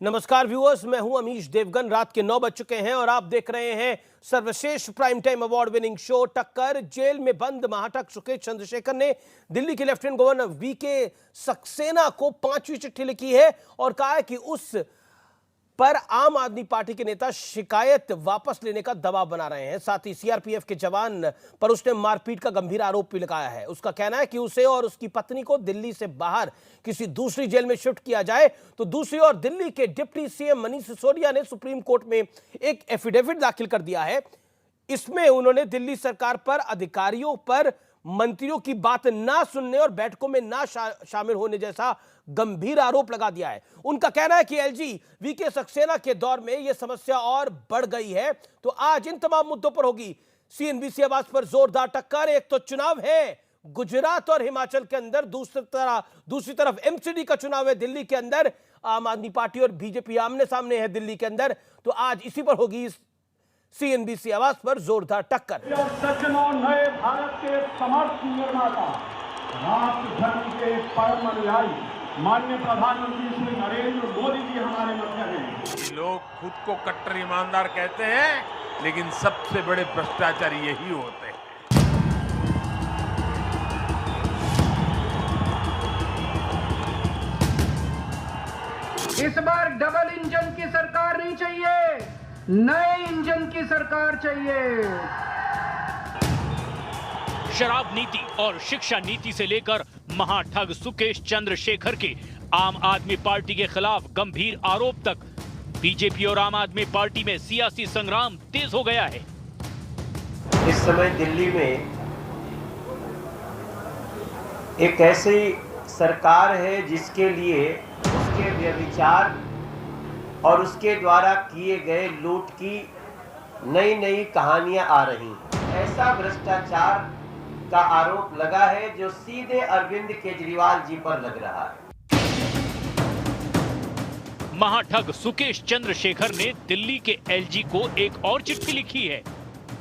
नमस्कार व्यूअर्स, मैं हूं अमीश देवगन। रात के 9 बज चुके हैं और आप देख रहे हैं सर्वश्रेष्ठ prime time award winning show टक्कर। जेल में बंद महाठग सुकेश चंद्रशेखर ने दिल्ली के लेफ्टिनेंट गवर्नर वीके सक्सेना को 5वीं चिट्ठी लिखी है और कहा है कि उस पर आम आदमी पार्टी के नेता शिकायत वापस लेने का दबाव बना रहे हैं। साथ ही सीआरपीएफ के जवान पर उसने मारपीट का गंभीर आरोप भी लगाया है। उसका कहना है कि उसे और उसकी पत्नी को दिल्ली से बाहर किसी दूसरी जेल में शिफ्ट किया जाए। तो दूसरी ओर दिल्ली के डिप्टी सीएम मनीष सिसोदिया ने सुप्रीम कोर्ट में एक एफिडेविट दाखिल कर दिया है। इसमें उन्होंने दिल्ली सरकार पर अधिकारियों पर मंत्रियों की बात ना सुनने और बैठकों में ना शामिल होने जैसा गंभीर आरोप लगा दिया है। उनका कहना है कि एलजी वीके सक्सेना के दौर में यह समस्या और बढ़ गई है। तो आज इन तमाम मुद्दों पर होगी सीएनबीसी आवाज पर जोरदार टक्कर। एक तो चुनाव है गुजरात और हिमाचल के अंदर, दूसरी तरफ एमसीडी का चुनाव है दिल्ली के अंदर। आम आदमी पार्टी और बीजेपी आमने सामने है दिल्ली के अंदर। तो आज इसी पर होगी सीएनबीसी आवाज पर जोरदार टक्कर। सज्जन और नए भारत के समर्थ निर्माता, राष्ट्र धर्म के परम अनुयायी माननीय प्रधानमंत्री श्री नरेंद्र मोदी जी हमारे मध्य हैं। लोग खुद को कट्टर ईमानदार कहते हैं, लेकिन सबसे बड़े भ्रष्टाचारी यही होते हैं। इस बार डबल इंजन की सरकार नहीं चाहिए, नए इंजन की सरकार चाहिए। शराब नीति और शिक्षा नीति से लेकर महाठग सुकेश चंद्रशेखर के आम आदमी पार्टी के खिलाफ गंभीर आरोप तक बीजेपी और आम आदमी पार्टी में सियासी संग्राम तेज हो गया है। इस समय दिल्ली में एक ऐसी सरकार है जिसके लिए उसके व्यभिचार और उसके द्वारा किए गए लूट की नई नई कहानियां आ रही। ऐसा भ्रष्टाचार का आरोप लगा है जो सीधे अरविंद केजरीवाल जी पर लग रहा है। महाठग सुकेश चंद्रशेखर ने दिल्ली के एलजी को एक और चिट्ठी लिखी है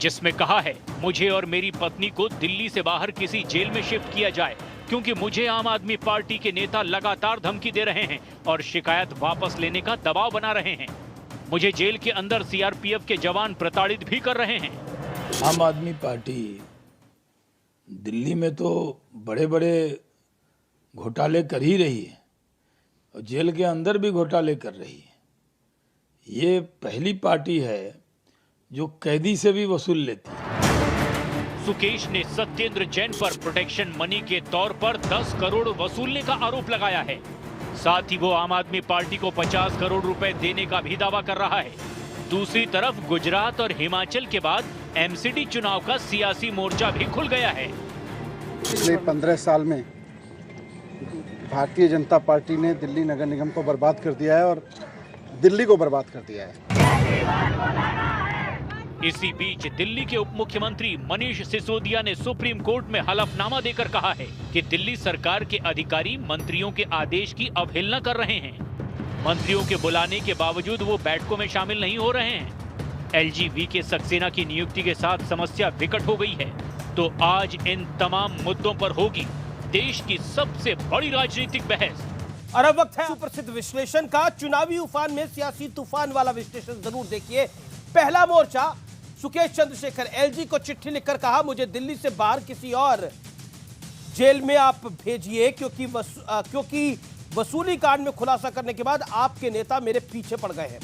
जिसमें कहा है, मुझे और मेरी पत्नी को दिल्ली से बाहर किसी जेल में शिफ्ट किया जाए क्योंकि मुझे आम आदमी पार्टी के नेता लगातार धमकी दे रहे हैं और शिकायत वापस लेने का दबाव बना रहे हैं। मुझे जेल के अंदर सीआरपीएफ के जवान प्रताड़ित भी कर रहे हैं। आम आदमी पार्टी दिल्ली में तो बड़े बड़े घोटाले कर ही रही है और जेल के अंदर भी घोटाले कर रही है। ये पहली पार्टी है जो कैदी से भी वसूल लेती है। सुकेश ने सत्येंद्र जैन पर प्रोटेक्शन मनी के तौर पर 10 करोड़ वसूलने का आरोप लगाया है। साथ ही वो आम आदमी पार्टी को 50 करोड़ रुपए देने का भी दावा कर रहा है। दूसरी तरफ गुजरात और हिमाचल के बाद एमसीडी चुनाव का सियासी मोर्चा भी खुल गया है। पिछले 15 साल में भारतीय जनता पार्टी ने दिल्ली नगर निगम को बर्बाद कर दिया है और दिल्ली को बर्बाद कर दिया है। इसी बीच दिल्ली के उप मुख्यमंत्री मनीष सिसोदिया ने सुप्रीम कोर्ट में हलफनामा देकर कहा है कि दिल्ली सरकार के अधिकारी मंत्रियों के आदेश की अवहेलना कर रहे हैं। मंत्रियों के बुलाने के बावजूद वो बैठकों में शामिल नहीं हो रहे हैं। एलजी वीके सक्सेना की नियुक्ति के साथ समस्या विकट हो गई है। तो आज इन तमाम मुद्दों पर होगी देश की सबसे बड़ी राजनीतिक बहस। और अब वक्त है सुप्रसिद्ध विश्लेषण का। चुनावी उफान में सियासी तूफान वाला विश्लेषण जरूर देखिए। पहला मोर्चा, सुकेश चंद्रशेखर एलजी को चिट्ठी लिखकर कहा, मुझे दिल्ली से बाहर किसी और जेल में आप भेजिए क्योंकि वसूली कांड में खुलासा करने के बाद आपके नेता मेरे पीछे पड़ गए हैं।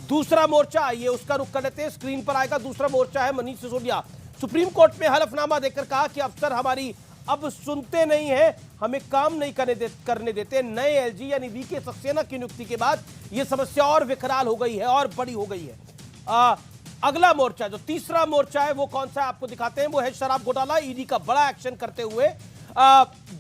दूसरा मोर्चा, आइए उसका रुख कर लेते हैं, स्क्रीन पर आएगा। दूसरा मोर्चा है मनीष सिसोदिया। सुप्रीम कोर्ट में हलफनामा देकर कहा कि अफसर हमारी अब सुनते नहीं है, हमें काम नहीं करने देते। नए एलजी यानी वीके सक्सेना की नियुक्ति के बाद यह समस्या और विकराल हो गई है और बड़ी हो गई है। अगला मोर्चा, जो तीसरा मोर्चा है, वो कौन सा है आपको दिखाते हैं। वो है शराब घोटाला। ईडी का बड़ा एक्शन करते हुए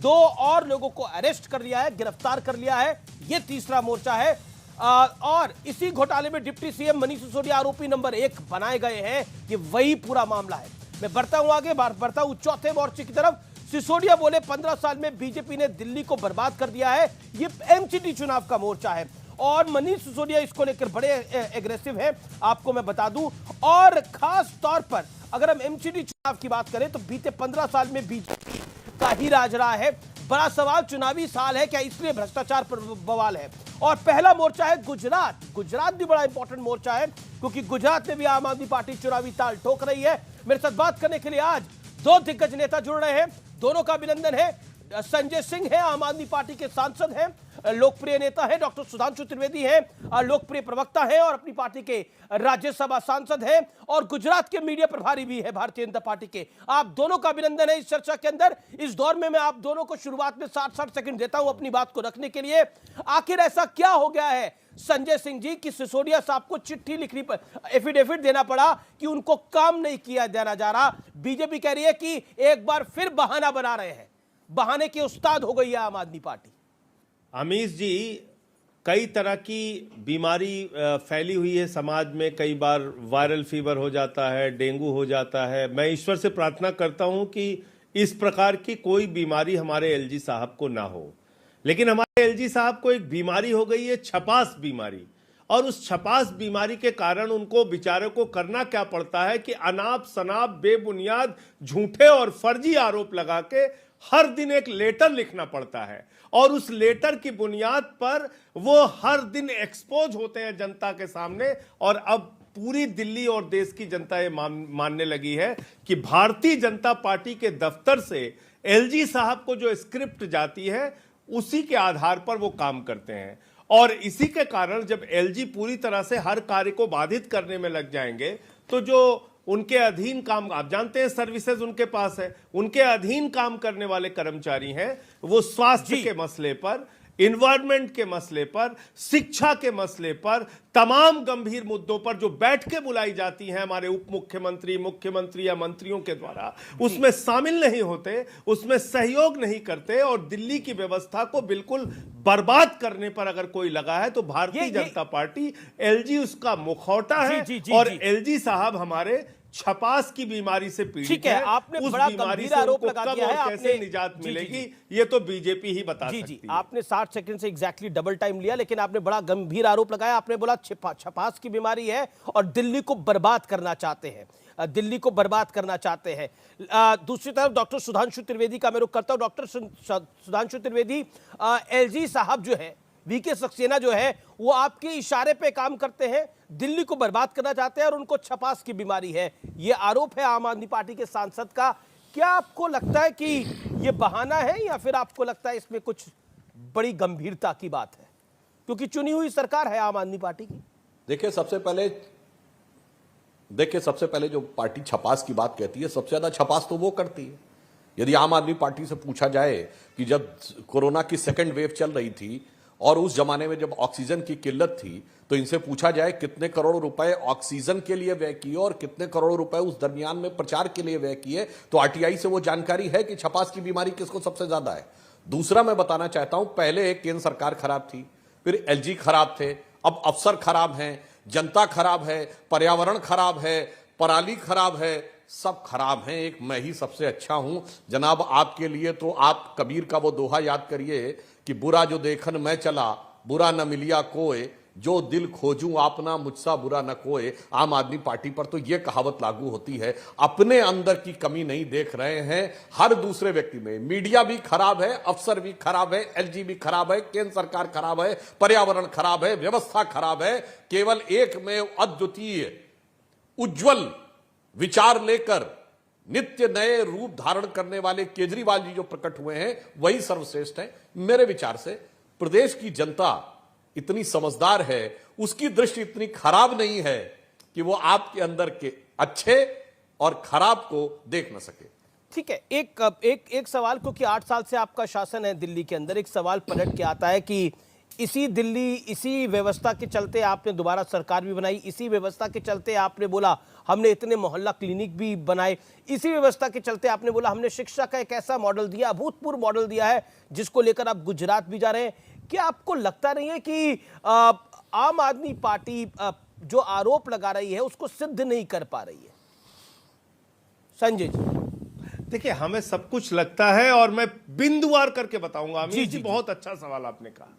2 और लोगों को अरेस्ट कर लिया है, गिरफ्तार कर लिया है। ये तीसरा मोर्चा है। और इसी घोटाले में डिप्टी सीएम मनीष सिसोदिया आरोपी नंबर 1 बनाए गए हैं। ये वही पूरा मामला है। मैं बढ़ता हूं आगे, बढ़ता हूं चौथे मोर्चे की तरफ। सिसोदिया बोले 15 साल में बीजेपी ने दिल्ली को बर्बाद कर दिया है। ये एमसीडी चुनाव का मोर्चा है और मनीष सिसोदिया इसको लेकर बड़े एग्रेसिव हैं, आपको मैं बता दूं। और खास तौर पर अगर हम एमसीडी चुनाव की बात करें तो बीते 15 साल में बीजेपी का ही राज रहा है। बड़ा सवाल चुनावी साल है, क्या इसलिए भ्रष्टाचार पर बवाल है? और पहला मोर्चा है गुजरात। गुजरात भी बड़ा इंपॉर्टेंट मोर्चा है, क्योंकि गुजरात में भी आम आदमी पार्टी चुनावी ताल ठोक रही है। मेरे साथ बात करने के लिए आज दो दिग्गज नेता जुड़ रहे हैं, दोनों का अभिनंदन है। संजय सिंह हैं, आम आदमी पार्टी के सांसद हैं, लोकप्रिय नेता हैं। डॉक्टर सुधांशु त्रिवेदी हैं, लोकप्रिय प्रवक्ता हैं और अपनी पार्टी के राज्यसभा सांसद हैं और गुजरात के मीडिया प्रभारी भी है भारतीय जनता पार्टी के। आप दोनों का अभिनंदन है इस चर्चा के अंदर। इस दौर में मैं आप दोनों को शुरुआत में 60 सेकंड देता हूं अपनी बात को रखने के लिए। आखिर ऐसा क्या हो गया है संजय सिंह जी कि सिसोदिया साहब को चिट्ठी लिखनी, एफिडेविट देना पड़ा कि उनको काम नहीं किया जाना जा रहा? बीजेपी कह रही है कि एक बार फिर बहाना बना रहे हैं, बहाने के उस्ताद हो गई है आम आदमी पार्टी। अमीश जी, कई तरह की बीमारी फैली हुई है समाज में। कई बार वायरल फीवर हो जाता है, डेंगू हो जाता है। मैं ईश्वर से प्रार्थना करता हूं कि इस प्रकार की कोई बीमारी हमारे एलजी साहब को ना हो, लेकिन हमारे एलजी साहब को एक बीमारी हो गई है, छपास बीमारी। और उस छपास बीमारी के कारण उनको बेचारे को करना क्या पड़ता है कि अनाप शनाप बेबुनियाद झूठे और फर्जी आरोप लगा के हर दिन एक लेटर लिखना पड़ता है, और उस लेटर की बुनियाद पर वो हर दिन एक्सपोज होते हैं जनता के सामने। और अब पूरी दिल्ली और देश की जनता ये मानने लगी है कि भारतीय जनता पार्टी के दफ्तर से एलजी साहब को जो स्क्रिप्ट जाती है उसी के आधार पर वो काम करते हैं। और इसी के कारण जब एलजी पूरी तरह से हर कार्य को बाधित करने में लग जाएंगे तो जो उनके अधीन काम, आप जानते हैं सर्विसेज उनके पास है, उनके अधीन काम करने वाले कर्मचारी हैं, वो स्वास्थ्य के मसले पर, इन्वायरमेंट के मसले पर, शिक्षा के मसले पर, तमाम गंभीर मुद्दों पर जो बैठकें बुलाई जाती हैं हमारे उप मुख्यमंत्री, मुख्यमंत्री या मंत्रियों के द्वारा, उसमें शामिल नहीं होते, उसमें सहयोग नहीं करते। और दिल्ली की व्यवस्था को बिल्कुल बर्बाद करने पर अगर कोई लगा है तो भारतीय जनता पार्टी, एलजी उसका मुखौटा है। और एलजी साहब हमारे छपास की बीमारी से पीड़ित है। आपने उस बड़ा बीमारी गंभीर से आरोप उनको लगा कब दिया है। और कैसे निजात मिलेगी ये तो बीजेपी ही बता सकती है। आपने 60 सेकंड से एग्जैक्टली डबल टाइम लिया, लेकिन आपने बड़ा गंभीर आरोप लगाया। आपने बोला छपास की बीमारी है और दिल्ली को बर्बाद करना चाहते हैं, दिल्ली को बर्बाद करना चाहते हैं। दूसरी तरफ डॉक्टर सुधांशु त्रिवेदी का मैं रुख करता हूं। डॉक्टर सुधांशु त्रिवेदी, एलजी साहब जो है, वीके सक्सेना जो है, वो आपके इशारे पे काम करते हैं, दिल्ली को बर्बाद करना चाहते हैं और उनको छपास की बीमारी है, ये आरोप है आम आदमी पार्टी के सांसद का। क्या आपको लगता है कि ये बहाना है या फिर आपको लगता है इसमें कुछ बड़ी गंभीरता की बात है, क्योंकि चुनी हुई सरकार है आम आदमी पार्टी की? देखिए सबसे पहले जो पार्टी छपास की बात कहती है, सबसे ज्यादा छपास तो वो करती है। यदि आम आदमी पार्टी से पूछा जाए कि जब कोरोना की सेकेंड वेव चल रही थी और उस जमाने में जब ऑक्सीजन की किल्लत थी, तो इनसे पूछा जाए कितने करोड़ रुपए ऑक्सीजन के लिए व्यय किए और कितने करोड़ रुपए उस दरमियान में प्रचार के लिए व्यय किए, तो आरटीआई से वो जानकारी है कि छपास की बीमारी किसको सबसे ज्यादा है। दूसरा मैं बताना चाहता हूं, पहले केंद्र सरकार खराब थी, फिर एलजी खराब थे, अब अफसर खराब हैं, जनता खराब है, पर्यावरण खराब है, पराली खराब है, सब खराब हैं, एक मैं ही सबसे अच्छा हूं। जनाब, आपके लिए तो आप कबीर का वो दोहा याद करिए कि बुरा जो देखन मैं चला, बुरा न मिलिया कोय, जो दिल खोजूं आपना मुझसा बुरा न कोय। आम आदमी पार्टी पर तो यह कहावत लागू होती है। अपने अंदर की कमी नहीं देख रहे हैं, हर दूसरे व्यक्ति में। मीडिया भी खराब है, अफसर भी खराब है, एलजी भी खराब है, केंद्र सरकार खराब है, पर्यावरण खराब है, व्यवस्था खराब है। केवल एक में अद्वितीय उज्जवल विचार लेकर नित्य नए रूप धारण करने वाले केजरीवाल जी जो प्रकट हुए हैं, वही सर्वश्रेष्ठ हैं। मेरे विचार से प्रदेश की जनता इतनी समझदार है, उसकी दृष्टि इतनी खराब नहीं है कि वो आपके अंदर के अच्छे और खराब को देख न सके। ठीक है, एक सवाल, क्योंकि 8 साल से आपका शासन है दिल्ली के अंदर, एक सवाल पलट के आता है कि इसी दिल्ली, इसी व्यवस्था के चलते आपने दोबारा सरकार भी बनाई, इसी व्यवस्था के चलते आपने बोला हमने इतने मोहल्ला क्लिनिक भी बनाए, इसी व्यवस्था के चलते आपने बोला हमने शिक्षा का एक ऐसा मॉडल दिया, अभूतपूर्व मॉडल दिया है, जिसको लेकर आप गुजरात भी जा रहे हैं। क्या आपको लगता नहीं है कि आम आदमी पार्टी जो आरोप लगा रही है उसको सिद्ध नहीं कर पा रही है? संजय जी, देखिए, हमें सब कुछ लगता है और मैं बिंदुवार करके बताऊंगा। जी, बहुत अच्छा सवाल आपने कहा।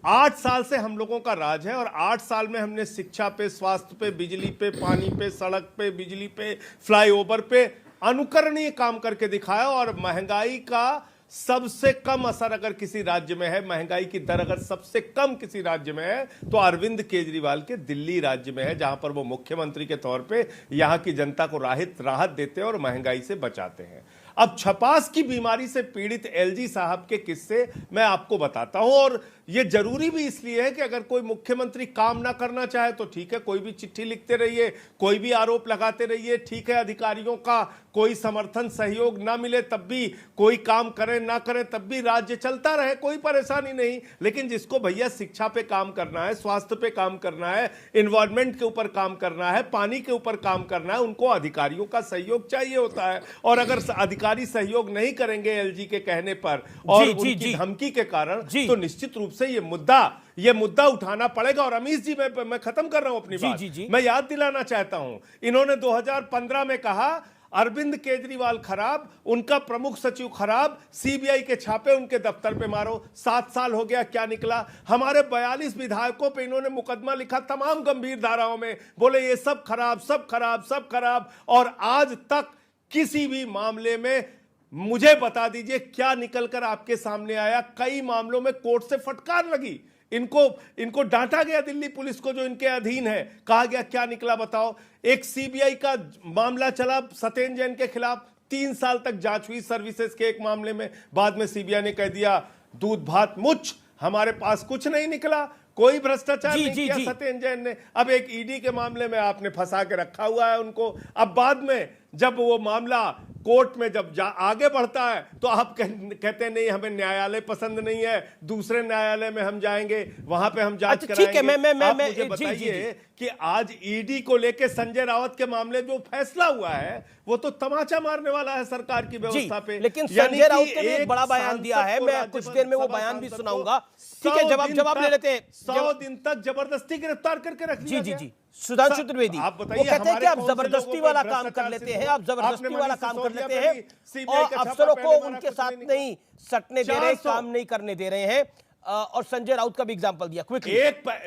8 साल से हम लोगों का राज है और 8 साल में हमने शिक्षा पे, स्वास्थ्य पे, बिजली पे, पानी पे, सड़क पे, बिजली पे, फ्लाईओवर पे अनुकरणीय काम करके दिखाया और महंगाई का सबसे कम असर अगर किसी राज्य में है, महंगाई की दर अगर सबसे कम किसी राज्य में है तो अरविंद केजरीवाल के दिल्ली राज्य में है, जहां पर वो मुख्यमंत्री के तौर पे यहां की जनता को राहत देते हैं और महंगाई से बचाते हैं। अब छपास की बीमारी से पीड़ित एलजी साहब के किस्से मैं आपको बताता हूं, और यह जरूरी भी इसलिए है कि अगर कोई मुख्यमंत्री काम ना करना चाहे तो ठीक है, कोई भी चिट्ठी लिखते रहिए, कोई भी आरोप लगाते रहिए, ठीक है, अधिकारियों का कोई समर्थन सहयोग ना मिले तब भी, कोई काम करें ना करें तब भी राज्य चलता रहे, कोई परेशानी नहीं। लेकिन जिसको भैया शिक्षा पे काम करना है, स्वास्थ्य पे काम करना है, एनवायरमेंट के ऊपर काम करना है, पानी के ऊपर काम करना है, उनको अधिकारियों का सहयोग चाहिए होता है। और अगर अधिकारी सहयोग नहीं करेंगे एलजी के कहने पर और उनकी धमकी के कारण, तो निश्चित रूप से ये मुद्दा उठाना पड़ेगा। और अमीश जी, मैं खत्म कर रहा हूं अपनी बात। मैं याद दिलाना चाहता हूं, इन्होंने 2015 में कहा अरविंद केजरीवाल खराब, उनका प्रमुख सचिव खराब, सीबीआई के छापे उनके दफ्तर पे मारो। 7 साल हो गया, क्या निकला? हमारे 42 विधायकों पे इन्होंने मुकदमा लिखा तमाम गंभीर धाराओं में, बोले ये सब खराब, सब खराब, सब खराब। और आज तक किसी भी मामले में मुझे बता दीजिए क्या निकलकर आपके सामने आया? कई मामलों में कोर्ट से फटकार लगी, इनको डांटा गया दिल्ली पुलिस को जो इनके अधीन है, कहा गया क्या निकला बताओ? एक सीबीआई का मामला चला सत्येंद्र जैन के खिलाफ, 3 साल तक जांच हुई सर्विसेज के एक मामले में, बाद में सीबीआई ने कह दिया दूध भात मुच्छ, हमारे पास कुछ नहीं निकला, कोई भ्रष्टाचार नहीं किया सत्येंद्र जैन ने। अब एक ईडी के मामले में आपने फंसा के रखा हुआ है उनको। अब बाद में जब वो मामला कोर्ट में जब आगे बढ़ता है तो आप कहते हैं नहीं, हमें न्यायालय पसंद नहीं है, दूसरे न्यायालय में हम जाएंगे, वहां पे हम जांच कराएंगे। ठीक है, आप मुझे बताइए कि आज ईडी को लेके संजय रावत के मामले जो फैसला हुआ है वो तो तमाचा मारने वाला है सरकार की व्यवस्था पे। लेकिन संजय राउत ने भी एक बड़ा बयान दिया है, मैं कुछ देर में वो बयान भी सुनाऊंगा। ठीक है, जवाब ले लेते हैं। 100 दिन तक जबरदस्ती गिरफ्तार करके रख दिया गया। सुधांशु त्रिवेदी, आप बताइए, कहते हैं कि आप जबरदस्ती वाला काम कर लेते हैं, आप जबरदस्ती वाला काम कर लेते हैं और अफसरों को उनके साथ नहीं सटने दे रहे, काम नहीं करने दे रहे हैं। और संजय राउत का भी एग्जांपल दिया क्विकली।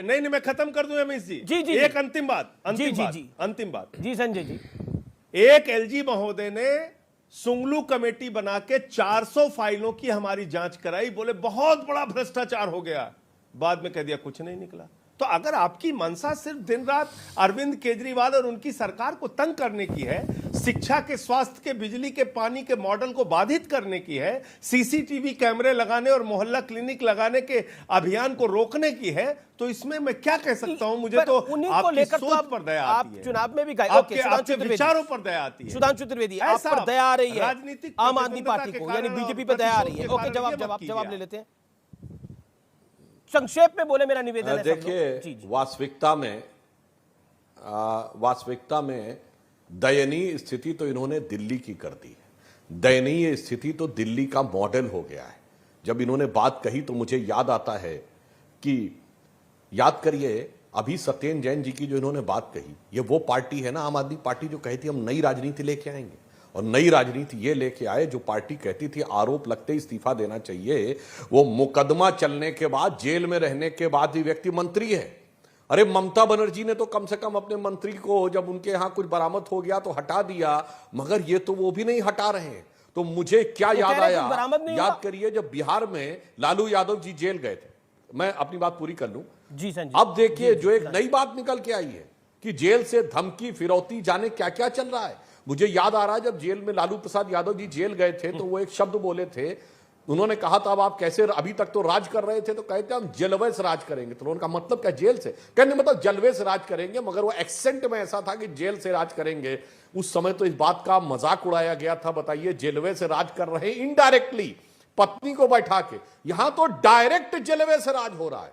नहीं, मैं खत्म कर दूं अमीश जी। जी, एक अंतिम बात जी संजय जी। एक एलजी महोदय ने सुंगलू कमेटी बना के 400 फाइलों की हमारी जांच कराई, बोले बहुत बड़ा भ्रष्टाचार हो गया, बाद में कह दिया कुछ नहीं निकला। तो अगर आपकी मंशा सिर्फ दिन रात अरविंद केजरीवाल और उनकी सरकार को तंग करने की है, शिक्षा के, स्वास्थ्य के, बिजली के, पानी के मॉडल को बाधित करने की है, सीसीटीवी कैमरे लगाने और मोहल्ला क्लिनिक लगाने के अभियान को रोकने की है, तो इसमें मैं क्या कह सकता हूं? मुझे तो आपकी सोच पर दया आती है, चुनाव में भी आपके विचारों पर दया आती है। सुधांशु त्रिवेदी, आप पर दया आ रही है राजनीतिक आम आदमी पार्टी को, यानी बीजेपी पर दया आ रही है। ओके, जवाब ले लेते हैं, संक्षेप में बोले, मेरा निवेदन है। देखिए, वास्तविकता में दयनीय स्थिति तो इन्होंने दिल्ली की कर दी है। दयनीय स्थिति तो दिल्ली का मॉडल हो गया है। जब इन्होंने बात कही तो मुझे याद आता है कि याद करिए, अभी सत्येंद्र जैन जी की जो इन्होंने बात कही, ये वो पार्टी है ना, आम आदमी पार्टी, जो कहती हम नई राजनीति लेके आएंगे। और नई राजनीति ये लेके आए जो पार्टी कहती थी आरोप लगते ही इस्तीफा देना चाहिए, वो मुकदमा चलने के बाद, जेल में रहने के बाद ही व्यक्ति मंत्री है। अरे ममता बनर्जी ने तो कम से कम अपने मंत्री को जब उनके यहां कुछ बरामद हो गया तो हटा दिया, मगर ये तो वो भी नहीं हटा रहे हैं। तो मुझे क्या याद आया, याद करिए, जब बिहार में लालू यादव जी जेल गए थे, मैं अपनी बात पूरी कर लूं जी संजय। अब देखिए, जो एक नई बात निकल के आई है कि जेल से धमकी, फिरौती, जाने क्या क्या चल रहा है। मुझे याद आ रहा है, जब जेल में लालू प्रसाद यादव जी जेल गए थे तो वो एक शब्द बोले थे, उन्होंने कहा था अब आप कैसे, अभी तक तो राज कर रहे थे, तो कहते हम जलवे से राज करेंगे। तो उनका मतलब क्या, जेल से? कहने मतलब जलवे से राज करेंगे, मगर वो एक्सेंट में ऐसा था कि जेल से राज करेंगे। उस समय तो इस बात का मजाक उड़ाया गया था, बताइए, जलवे से राज कर रहे हैं इनडायरेक्टली, पत्नी को बैठा के। यहां तो डायरेक्ट जलवे से राज हो रहा है।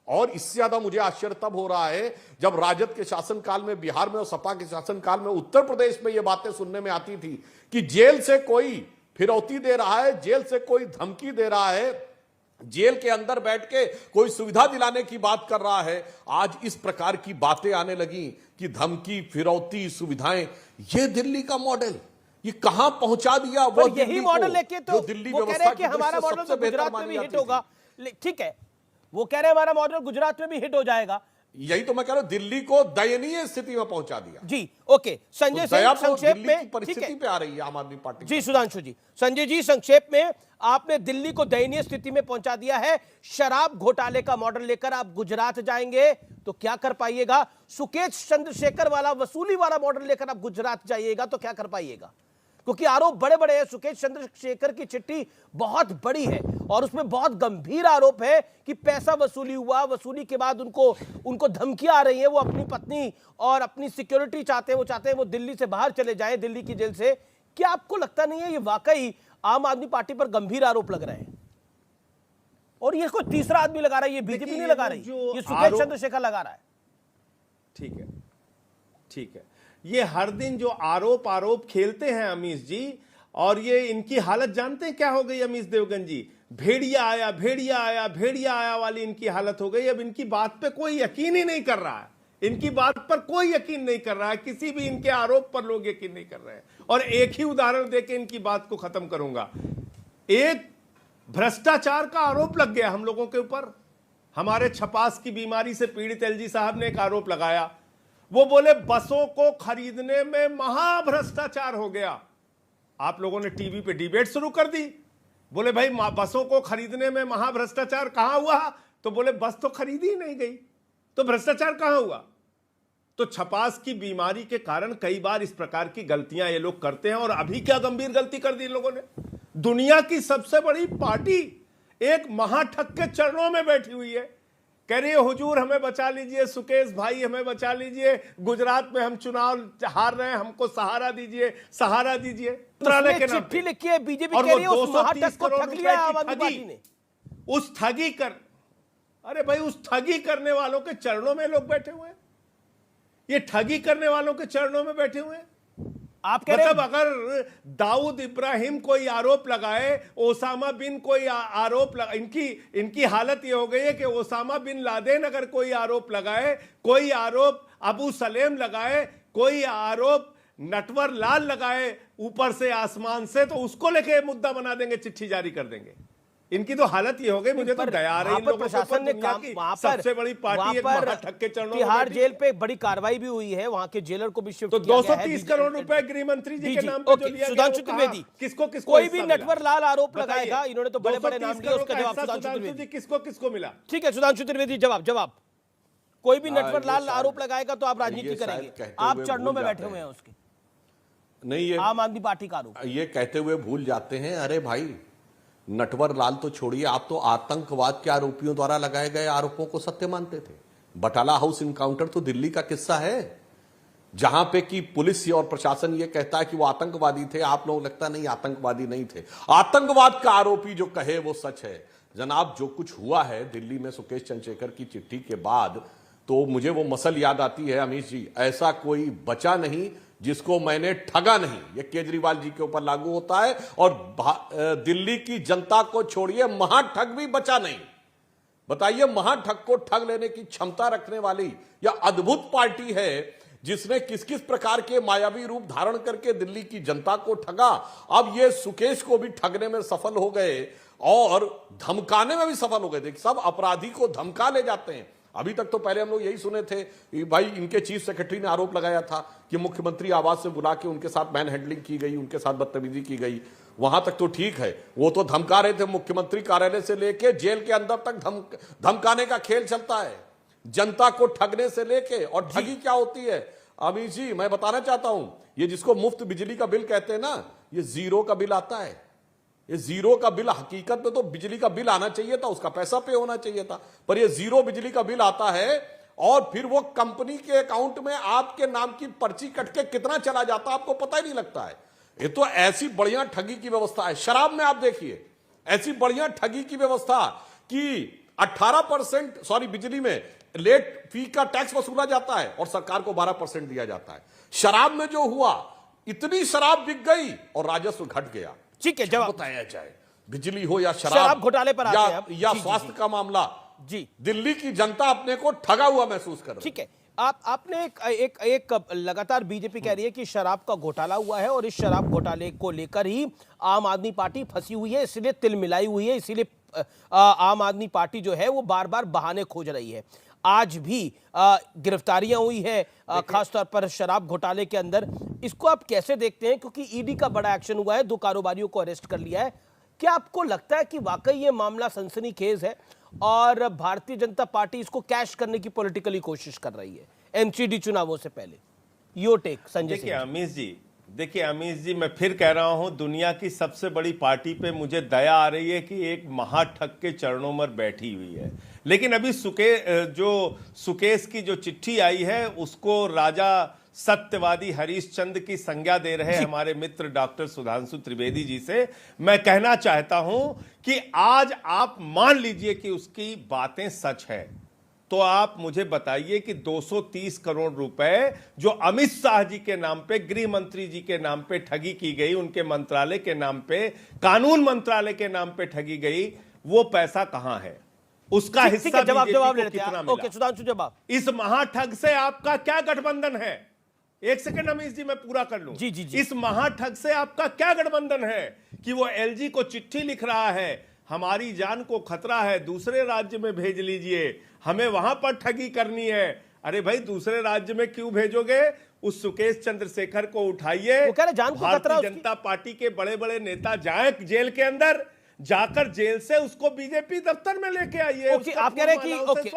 और इससे ज्यादा मुझे आश्चर्य तब हो रहा है जब राजद के शासनकाल में बिहार में और सपा के शासनकाल में उत्तर प्रदेश में यह बातें सुनने में आती थी कि जेल से कोई फिरौती दे रहा है, जेल से कोई धमकी दे रहा है, जेल के अंदर बैठ के कोई सुविधा दिलाने की बात कर रहा है। आज इस प्रकार की बातें आने लगी कि धमकी, फिरौती, सुविधाएं, ये दिल्ली का मॉडल, ये कहां पहुंचा दिया? वो यही मॉडल लेके तो वो कह रहे हैं कि हमारा मॉडल तो गुजरात में भी हिट होगा। ठीक है, वो कह रहे हैं हमारा मॉडल गुजरात में भी हिट हो जाएगा, यही तो मैं कह रहा हूं, दिल्ली को दयनीय स्थिति में पहुंचा दिया। जी ओके, संजय तो दया सिंह तो संक्षेप दिल्ली में, की ठीक परिस्थिति है पे आ रही है आम आदमी पार्टी। जी सुधांशु जी, संजय जी संक्षेप में, आपने दिल्ली को दयनीय स्थिति में पहुंचा दिया है। शराब घोटाले का मॉडल लेकर आप गुजरात जाएंगे तो क्या कर पाइएगा? सुकेश चंद्रशेखर वाला वसूली वाला मॉडल लेकर आप गुजरात जाइएगा तो क्या कर पाइएगा? क्योंकि आरोप बड़े बड़े हैं। सुकेश चंद्रशेखर की चिट्ठी बहुत बड़ी है और उसमें बहुत गंभीर आरोप है कि पैसा वसूली हुआ, वसूली के बाद उनको धमकियां आ रही है, वो अपनी पत्नी और अपनी सिक्योरिटी चाहते हैं, वो चाहते हैं वो दिल्ली से बाहर चले जाएं, दिल्ली की जेल से। क्या आपको लगता नहीं है ये वाकई आम आदमी पार्टी पर गंभीर आरोप लग रहे हैं? और ये कोई तीसरा आदमी लगा रहा है, ये बीजेपी नहीं लगा रही, ये सुकेश चंद्रशेखर लगा रहा है। ठीक है, ठीक है। ये हर दिन जो आरोप खेलते हैं अमीश जी, और ये इनकी हालत जानते हैं क्या हो गई अमीश देवगन जी? भेड़िया आया भेड़िया आया भेड़िया आया वाली इनकी हालत हो गई। अब इनकी बात पे कोई यकीन ही नहीं कर रहा है, इनकी बात पर कोई यकीन नहीं कर रहा है, किसी भी इनके आरोप पर लोग यकीन नहीं कर रहे हैं। और एक ही उदाहरण देके इनकी बात को खत्म करूंगा। एक भ्रष्टाचार का आरोप लग गया हम लोगों के ऊपर। हमारे छपास की बीमारी से पीड़ित एलजी साहब ने एक आरोप लगाया। वो बोले बसों को खरीदने में महाभ्रष्टाचार हो गया। आप लोगों ने टीवी पे डिबेट शुरू कर दी। बोले भाई बसों को खरीदने में महाभ्रष्टाचार कहां हुआ? तो बोले बस तो खरीदी ही नहीं गई, तो भ्रष्टाचार कहां हुआ? तो छपास की बीमारी के कारण कई बार इस प्रकार की गलतियां ये लोग करते हैं। और अभी क्या गंभीर गलती कर दी इन लोगों ने? दुनिया की सबसे बड़ी पार्टी एक महाठग के चरणों में बैठी हुई है, कह रही है हुजूर हमें बचा लीजिए, सुकेश भाई हमें बचा लीजिए, गुजरात में हम चुनाव हार रहे हैं, हमको सहारा दीजिए, सहारा दीजिए। चिट्ठी लिखी है बीजेपी कह रही है उस महाठग को ठग लिया आम आदमी पार्टी ने। उस ठगी कर, अरे भाई उस ठगी करने वालों के चरणों में लोग बैठे हुए हैं। ये ठगी करने वालों के चरणों में बैठे हुए हैं। आप कह रहे हैं मतलब अगर दाऊद इब्राहिम कोई आरोप लगाए, ओसामा बिन कोई आरोप इनकी हालत ये हो गई है कि ओसामा बिन लादेन अगर कोई आरोप लगाए, कोई आरोप अबू सलेम लगाए, कोई आरोप नटवर लाल लगाए ऊपर से आसमान से, तो उसको लेके मुद्दा बना देंगे, चिट्ठी जारी कर देंगे। इनकी तो हालत ये हो गई। मुझे तो दया आ रही है। प्रशासन ने काम वहां पर सबसे बड़ी पार्टी एक महाठग के चरणों में तिहाड़ जेल पे बड़ी कार्रवाई भी हुई है, वहां के जेलर को भी शिफ्ट तो किया गया है। 230 करोड़ रुपए गृह मंत्री जी के नाम पे जो लिया गया, सुधांशु त्रिवेदी किसको कोई भी नटवर लाल आरोप लगाएगा, इन्होंने तो बड़े बड़े नाम लिए, उसका जवाब सुधांशु त्रिवेदी किसको किसको मिला? ठीक है सुधांशु त्रिवेदी जवाब। कोई भी नटवर लाल आरोप लगाएगा तो आप राजनीति करेंगे, आप चरणों में बैठे हुए हैं उसके। नहीं, ये आम आदमी पार्टी का आरोप ये कहते हुए भूल जाते हैं, अरे भाई नटवर लाल तो छोड़िए, आप तो आतंकवाद के आरोपियों द्वारा लगाए गए आरोपों को सत्य मानते थे। बटाला हाउस इनकाउंटर तो दिल्ली का किस्सा है, जहां पे कि पुलिस और प्रशासन ये कहता है कि वो आतंकवादी थे, आप लोग लगता नहीं आतंकवादी नहीं थे। आतंकवाद का आरोपी जो कहे वो सच है। जनाब जो कुछ हुआ है दिल्ली में सुकेश चंद्रशेखर की चिट्ठी के बाद, तो मुझे वो मसल याद आती है अमीश जी, ऐसा कोई बचा नहीं जिसको मैंने ठगा नहीं। ये केजरीवाल जी के ऊपर लागू होता है, और दिल्ली की जनता को छोड़िए महाठग भी बचा नहीं। बताइए महाठग को ठग लेने की क्षमता रखने वाली यह अद्भुत पार्टी है, जिसने किस किस प्रकार के मायावी रूप धारण करके दिल्ली की जनता को ठगा। अब ये सुकेश को भी ठगने में सफल हो गए और धमकाने में भी सफल हो गए। देखिए सब अपराधी को धमका ले जाते हैं। अभी तक तो पहले हम लोग यही सुने थे कि भाई इनके चीफ सेक्रेटरी ने आरोप लगाया था कि मुख्यमंत्री आवास से बुला के उनके साथ मैन हैंडलिंग की गई, उनके साथ बदतमीजी की गई। वहां तक तो ठीक है, वो तो धमका रहे थे, मुख्यमंत्री कार्यालय से लेके जेल के अंदर तक धमकाने का खेल चलता है, जनता को ठगने से लेके। और ठगी क्या होती है अमीश जी, मैं बताना चाहता हूं, ये जिसको मुफ्त बिजली का बिल कहते हैं ना, ये जीरो का बिल आता है। ये जीरो का बिल हकीकत में तो बिजली का बिल आना चाहिए था, उसका पैसा पे होना चाहिए था, पर ये जीरो बिजली का बिल आता है और फिर वो कंपनी के अकाउंट में आपके नाम की पर्ची कट के कितना चला जाता है आपको पता ही नहीं लगता है। ये तो ऐसी बढ़िया ठगी की व्यवस्था है। शराब में आप देखिए ऐसी बढ़िया ठगी की व्यवस्था कि 18% बिजली में लेट फी का टैक्स वसूला जाता है और सरकार को 12% दिया जाता है। शराब में जो हुआ, इतनी शराब बिक गई और राजस्व घट गया। ठीक है, जवाब बताया जाए, बिजली हो या शराब घोटाले पर आते हैं या स्वास्थ्य का मामला, जी दिल्ली की जनता अपने को ठगा हुआ महसूस कर रही है। ठीक है, आपने एक लगातार बीजेपी कह रही है कि शराब का घोटाला हुआ है और इस शराब घोटाले को लेकर ही आम आदमी पार्टी फंसी हुई है, इसलिए तिल मिलाई हुई है, इसीलिए आम आदमी पार्टी जो है वो बार बार बहाने खोज रही है। आज भी गिरफ्तारियां हुई है, खासतौर पर शराब घोटाले के अंदर। इसको आप कैसे देखते हैं, क्योंकि ईडी का बड़ा एक्शन हुआ है, 2 कारोबारियों को अरेस्ट कर लिया है। क्या आपको लगता है कि वाकई ये मामला सनसनीखेज है और भारतीय जनता पार्टी इसको कैश करने की पॉलिटिकली कोशिश कर रही है एमसीडी चुनावों से पहले? Your take Sanjay Singh. देखिए अमीश जी, मैं फिर कह रहा हूं, दुनिया की सबसे बड़ी पार्टी पे मुझे दया आ रही है कि एक महाठग के चरणों में बैठी हुई है। लेकिन अभी सुकेश की जो चिट्ठी आई है उसको राजा सत्यवादी हरीशचंद्र की संज्ञा दे रहे हमारे मित्र डॉक्टर सुधांशु त्रिवेदी जी से मैं कहना चाहता हूं कि आज आप मान लीजिए कि उसकी बातें सच है, तो आप मुझे बताइए कि 230 करोड़ रुपए जो अमित शाह जी के नाम पे, गृह मंत्री जी के नाम पे ठगी की गई, उनके मंत्रालय के नाम पे, कानून मंत्रालय के नाम पे ठगी गई, वो पैसा कहां है? उसका हिस्सा जवाब बीजेपी को कितना मिला? ओके सुधांशु, जवाब। इस महाठग से आपका क्या गठबंधन है? एक सेकंड अमीश जी, मैं पूरा कर लूं। जी। इस महाठग से आपका क्या गठबंधन है कि वो एलजी को चिट्ठी लिख रहा है, हमारी जान को खतरा है, दूसरे राज्य में भेज लीजिए, हमें वहां पर ठगी करनी है। अरे भाई, दूसरे राज्य में क्यों भेजोगे? उस सुकेश चंद्रशेखर को उठाइए, भारतीय जनता पार्टी के बड़े बड़े नेता जाए जेल के अंदर, जाकर जेल से उसको बीजेपी दफ्तर में लेके आइए। आप कह रहे हैं कि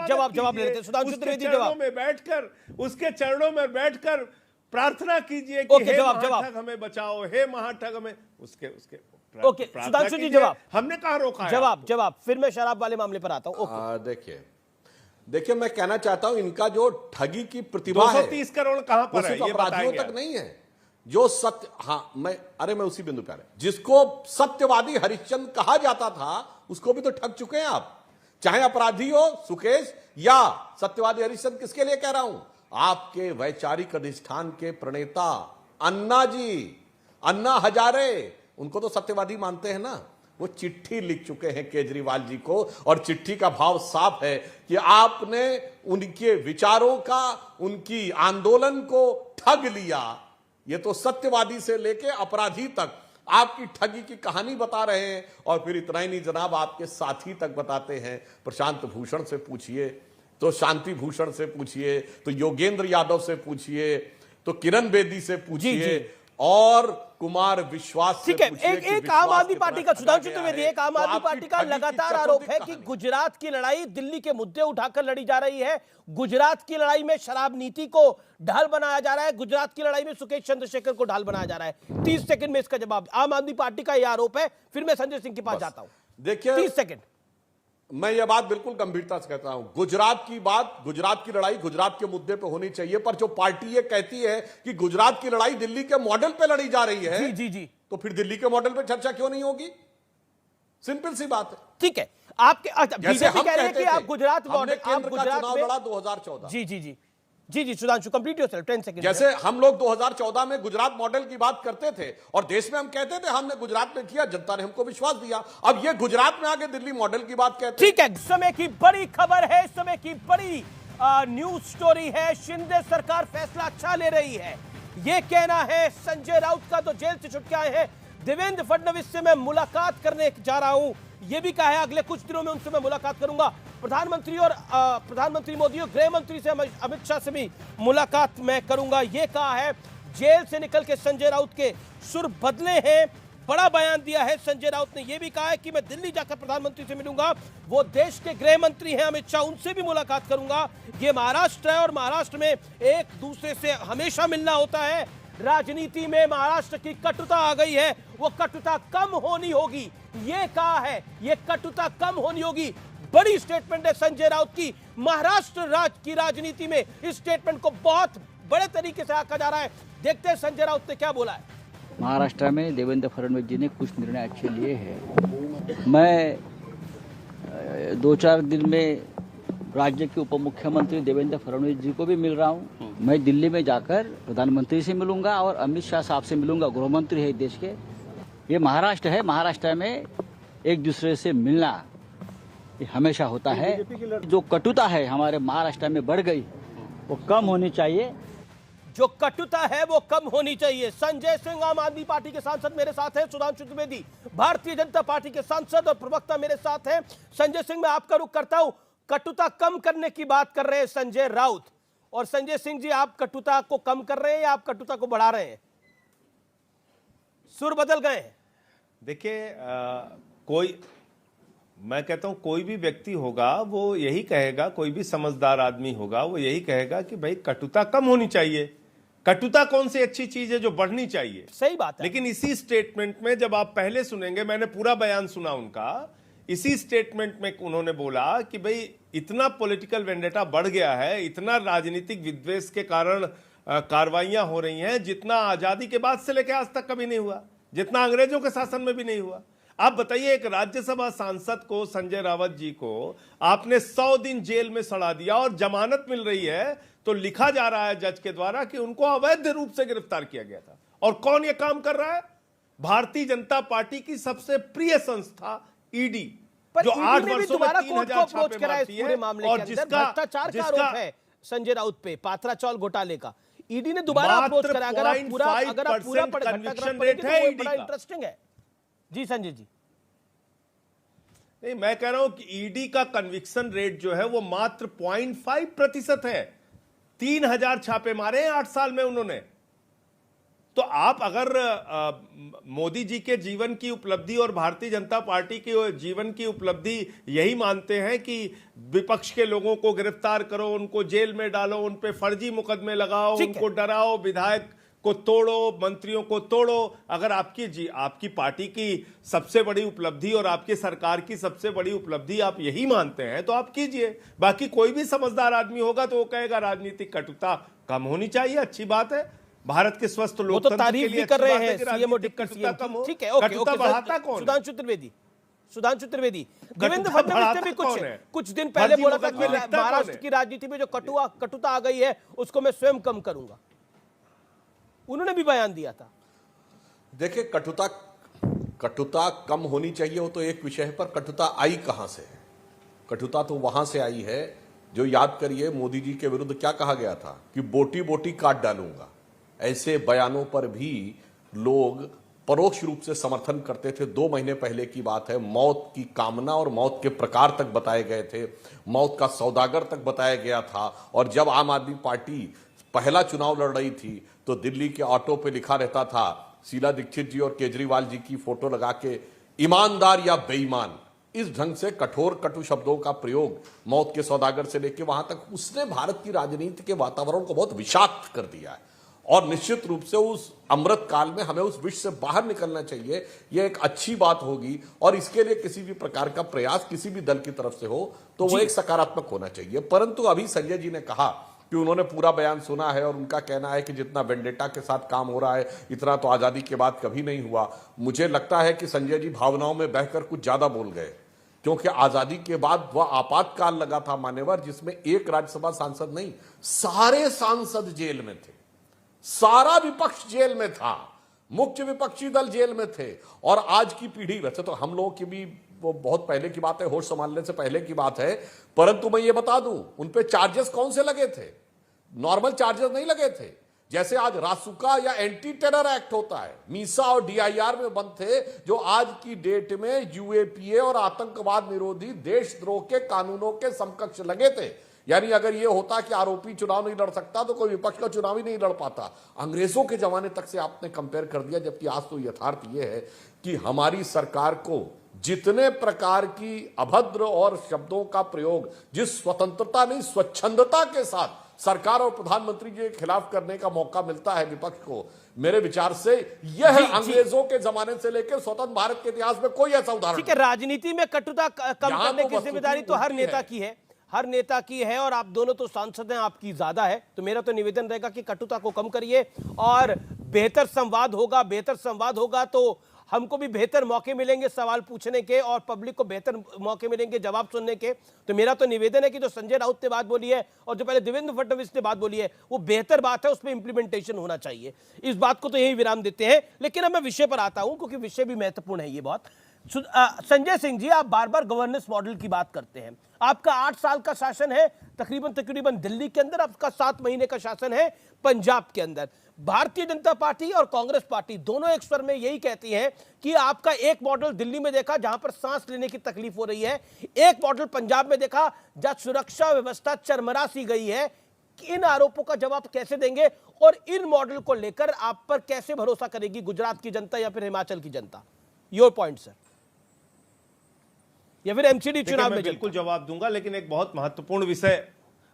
जवाब ले लेते हैं सुधांशु त्रिवेदी, जवाब में बैठकर, उसके चरणों में बैठकर प्रार्थना कीजिए कि हे महाठग हमें बचाओ, हे महाठग हमें, उसके ओके सुधांशु जी, जवाब। हमने कहां रोका है? जवाब। फिर मैं शराब वाले मामले पर आता हूं। देखिए मैं कहना चाहता हूं, इनका जो ठगी की प्रतिभा है, 230 करोड़ कहां पर है, ये अपराधियों तक नहीं है। जो सत्य, मैं उसी बिंदु पर है, जिसको सत्यवादी हरिश्चंद्र कहा जाता था, उसको भी तो ठग चुके हैं आप। चाहे अपराधी हो सुकेश या सत्यवादी हरिश्चंद्र, किसके लिए कह रहा हूं? आपके वैचारिक अधिष्ठान के प्रणेता अन्ना हजारे, उनको तो सत्यवादी मानते हैं ना। वो चिट्ठी लिख चुके हैं केजरीवाल जी को, और चिट्ठी का भाव साफ है कि आपने उनके विचारों का, उनकी आंदोलन को ठग लिया। ये तो सत्यवादी से लेके अपराधी तक आपकी ठगी की कहानी बता रहे हैं। और फिर इतना ही नहीं जनाब, आपके साथी तक बताते हैं। प्रशांत भूषण से पूछिए, तो शांति भूषण से पूछिए, तो योगेंद्र यादव से पूछिए, तो किरण बेदी से पूछिए, और कुमार विश्वास से पूछिए। एक आम आदमी पार्टी का सुधांशु त्रिवेदी, एक आम आदमी पार्टी का लगातार आरोप है कि गुजरात की लड़ाई दिल्ली के मुद्दे उठाकर लड़ी जा रही है। गुजरात की लड़ाई में शराब नीति को ढाल बनाया जा रहा है, गुजरात की लड़ाई में सुकेश चंद्रशेखर को ढाल बनाया जा रहा है। 30 सेकंड में इसका जवाब। आम आदमी पार्टी का यह आरोप है, फिर मैं संजय सिंह के पास जाता हूं। देखिए 30 सेकंड। मैं यह बात बिल्कुल गंभीरता से कहता हूं, गुजरात की लड़ाई गुजरात के मुद्दे पे होनी चाहिए। पर जो पार्टी ये कहती है कि गुजरात की लड़ाई दिल्ली के मॉडल पे लड़ी जा रही है, जी, तो फिर दिल्ली के मॉडल पे चर्चा क्यों नहीं होगी? सिंपल सी बात है। ठीक है, आपके बीजेपी कह रहे हैं कि आप गुजरात मॉडल, केंद्र का चुनाव लड़ा 2014। जी सुधांशु, कंप्लीट योरसेल्फ, 10 सेकंड। जैसे हम लोग 2014 में गुजरात मॉडल की बात करते थे और देश में हम कहते थे हमने गुजरात में किया, जनता ने हमको विश्वास दिया। अब ये गुजरात में आके दिल्ली मॉडल की बात कहते हैं। ठीक है, समय की बड़ी खबर है, समय की बड़ी न्यूज स्टोरी है। शिंदे सरकार फैसला अच्छा ले रही है, ये कहना है संजय राउत का, तो जेल से छुट के आए हैं। देवेंद्र फडणवीस से मैं मुलाकात करने जा रहा हूं, यह भी कहा है अगले कुछ दिनों में उनसे मैं मुलाकात करूंगा। प्रधानमंत्री मोदी और गृह मंत्री से, अमित शाह से भी मुलाकात मैं करूंगा, यह कहा है। जेल से निकल के संजय राउत के सुर बदले हैं, बड़ा बयान दिया है संजय राउत ने। यह भी कहा है कि मैं दिल्ली जाकर प्रधानमंत्री से मिलूंगा, वो देश के गृह मंत्री हैं अमित शाह, उनसे भी मुलाकात करूंगा। ये महाराष्ट्र है और महाराष्ट्र में एक दूसरे से हमेशा मिलना होता है। राजनीति में महाराष्ट्र की कटुता आ गई है, वो कटुता कम होनी होगी, ये कहा है, ये कटुता कम होनी होगी। बड़ी स्टेटमेंट है संजय राउत की। महाराष्ट्र की राजनीति में इस स्टेटमेंट को बहुत बड़े तरीके से आंका जा रहा है। देखते हैं संजय राउत ने क्या बोला है। महाराष्ट्र में देवेंद्र फडणवीस जी ने कुछ निर्णय अच्छे लिए हैं। मैं 2-4 दिन में राज्य के उप मुख्यमंत्री देवेंद्र फडणवीस जी को भी मिल रहा हूं। मैं दिल्ली में जाकर प्रधानमंत्री से मिलूंगा और अमित शाह साहब से मिलूंगा, गृह मंत्री है देश के। ये महाराष्ट्र है, महाराष्ट्र में एक दूसरे से मिलना ये हमेशा होता है। जो कटुता है हमारे महाराष्ट्र में बढ़ गई, वो कम होनी चाहिए। जो कटुता है वो कम होनी चाहिए। संजय सिंह आम आदमी पार्टी के सांसद मेरे साथ हैं, सुधांशु त्रिवेदी भारतीय जनता पार्टी के सांसद और प्रवक्ता मेरे साथ हैं। संजय सिंह, मैं आपका रुख करता हूं, कटुता कम करने की बात कर रहे हैं संजय राउत। और संजय सिंह जी, आप कटुता को कम कर रहे हैं या आप कटुता को बढ़ा रहे हैं? सुर बदल गए हैं। देखिए, मैं कहता हूं कोई भी व्यक्ति होगा वो यही कहेगा, कोई भी समझदार आदमी होगा वो यही कहेगा कि भाई कटुता कम होनी चाहिए। कटुता कौन सी अच्छी चीज है जो बढ़नी चाहिए? सही बात है। लेकिन इसी स्टेटमेंट में जब आप पहले सुनेंगे, मैंने पूरा बयान सुना उनका, इसी स्टेटमेंट में उन्होंने बोला कि भाई इतना पॉलिटिकल वेंडेटा बढ़ गया है, इतना राजनीतिक विद्वेष के कारण कार्रवाइयां हो रही हैं जितना आजादी के बाद से लेकर आज तक कभी नहीं हुआ, जितना अंग्रेजों के शासन में भी नहीं हुआ। आप बताइए, एक राज्यसभा सांसद को, संजय रावत जी को आपने 100 दिन जेल में सड़ा दिया और जमानत मिल रही है तो लिखा जा रहा है जज के द्वारा कि उनको अवैध रूप से गिरफ्तार किया गया था। और कौन ये काम कर रहा है? भारतीय जनता पार्टी की सबसे प्रिय संस्था ईडी, जो 8 वर्षों में 3000 छापे मारती है और जिसका भ्रष्टाचार का आरोप है संजय राउत पे, पात्रा चावल घोटाले का। ईडी ने दोबारा अप्रोच करा। अगर आप पूरा कन्विक्शन रेट है ईडी का, इंटरेस्टिंग है। जी संजय जी। नहीं, मैं कह रहा हूं कि ईडी का कन्विक्शन रेट जो है वो मात्र 0.5% है। 3000 छापे मारे हैं 8 साल में उन्होंने। तो आप अगर मोदी जी के जीवन की उपलब्धि और भारतीय जनता पार्टी के जीवन की उपलब्धि यही मानते हैं कि विपक्ष के लोगों को गिरफ्तार करो, उनको जेल में डालो, उन पे फर्जी मुकदमे लगाओ, उनको डराओ, विधायक को तोड़ो, मंत्रियों को तोड़ो, अगर आपकी पार्टी की सबसे बड़ी उपलब्धि और आपकी सरकार की सबसे बड़ी उपलब्धि आप यही मानते हैं तो आप कीजिए। बाकी कोई भी समझदार आदमी होगा तो वो कहेगा राजनीतिक कटुता कम होनी चाहिए, अच्छी बात है। भारत के स्वस्थ लोकतंत्र के लिए कर रहे हैं सीएम और कटुता कम हो। ठीक है, ओके, कटुता बढ़ाता कौन? सुधांशु त्रिवेदी, देवेंद्र फडणवीस ने भी कुछ दिन पहले बोला था कि महाराष्ट्र की राजनीति में जो कटुता आ गई है उसको मैं स्वयं कम करूंगा। उन्होंने भी बयान दिया था। देखिए, कटुता कम होनी चाहिए वो तो एक विषय है, पर कटुता आई कहां से? कटुता तो वहां से आई है जो, याद करिए, मोदी जी के विरुद्ध क्या कहा गया था कि बोटी बोटी काट डालूंगा। ऐसे बयानों पर भी लोग परोक्ष रूप से समर्थन करते थे। 2 महीने पहले की बात है, मौत की कामना और मौत के प्रकार तक बताए गए थे, मौत का सौदागर तक बताया गया था। और जब आम आदमी पार्टी पहला चुनाव लड़ रही थी तो दिल्ली के ऑटो पे लिखा रहता था, शीला दीक्षित जी और केजरीवाल जी की फोटो लगा के, ईमानदार या बेईमान। इस ढंग से कठोर कटु शब्दों का प्रयोग मौत के सौदागर से लेकर वहां तक, उसने भारत की राजनीति के वातावरण को बहुत विषाक्त कर दिया है। और निश्चित रूप से उस अमृत काल में हमें उस विष से बाहर निकलना चाहिए। यह एक अच्छी बात होगी और इसके लिए किसी भी प्रकार का प्रयास किसी भी दल की तरफ से हो तो वो एक सकारात्मक होना चाहिए। परंतु अभी संजय जी ने कहा कि उन्होंने पूरा बयान सुना है और उनका कहना है कि जितना वेंडेटा के साथ काम हो रहा है इतना तो आजादी के बाद कभी नहीं हुआ। मुझे लगता है कि संजय जी भावनाओं में बहकर कुछ ज्यादा बोल गए, क्योंकि आजादी के बाद वह आपातकाल लगा था मान्यवर, जिसमें एक राज्यसभा सांसद नहीं, सारे सांसद जेल में थे, सारा विपक्ष जेल में था, मुख्य विपक्षी दल जेल में थे। और आज की पीढ़ी, वैसे तो हम लोगों की भी वो बहुत पहले की बात है, होश संभालने से पहले की बात है, परंतु मैं ये बता दूं उन पे चार्जेस कौन से लगे थे? नॉर्मल चार्जेस नहीं लगे थे। जैसे आज रासुका या एंटी टेरर एक्ट होता है, मीसा और डीआईआर में बंद थे, जो आज की डेट में यूएपीए और आतंकवाद निरोधी देशद्रोह के कानूनों के समकक्ष लगे थे। यानी अगर यह होता कि आरोपी चुनाव नहीं लड़ सकता तो कोई विपक्ष का चुनाव ही नहीं लड़ पाता। अंग्रेजों के जमाने तक से आपने कंपेयर कर दिया, जबकि आज तो यथार्थ यह है कि हमारी सरकार को जितने प्रकार की अभद्र और शब्दों का प्रयोग, जिस स्वतंत्रता नहीं स्वच्छंदता के साथ सरकार और प्रधानमंत्री जी के खिलाफ करने का मौका मिलता है विपक्ष को, मेरे विचार से यह अंग्रेजों के जमाने से लेकर स्वतंत्र भारत के इतिहास में कोई ऐसा उदाहरण ठीक है। राजनीति में कटुता कम करने की जिम्मेदारी तो हर नेता की है, हर नेता की है, और आप दोनों तो सांसद हैं, आपकी ज्यादा है। तो मेरा तो निवेदन रहेगा कि कटुता को कम करिए और बेहतर संवाद होगा। बेहतर संवाद होगा तो हमको भी बेहतर मौके मिलेंगे सवाल पूछने के और पब्लिक को बेहतर मौके मिलेंगे जवाब सुनने के। तो मेरा तो निवेदन है कि जो संजय राउत ने बात बोली है और जो पहले देवेंद्र फडणवीस ने बात बोली है वो बेहतर बात है, उसमें इंप्लीमेंटेशन होना चाहिए। इस बात को तो यही विराम देते हैं। लेकिन अब मैं विषय पर आता हूं क्योंकि विषय भी महत्वपूर्ण है। ये बहुत संजय सिंह जी, आप बार बार गवर्नेंस मॉडल की बात करते हैं। आपका 8 साल का शासन है तकरीबन दिल्ली के अंदर, आपका 7 महीने का शासन है पंजाब के अंदर। भारतीय जनता पार्टी और कांग्रेस पार्टी दोनों एक स्वर में यही कहती हैं कि आपका एक मॉडल दिल्ली में देखा जहां पर सांस लेने की तकलीफ हो रही है, एक मॉडल पंजाब में देखा जहां सुरक्षा व्यवस्था चरमरा सी गई है। इन आरोपों का जवाब कैसे देंगे और इन मॉडल को लेकर आप पर कैसे भरोसा करेगी गुजरात की जनता या फिर हिमाचल की जनता? योर पॉइंट सर, या फिर एमसीडी चुनाव में? बिल्कुल जवाब दूंगा, लेकिन एक बहुत महत्वपूर्ण विषय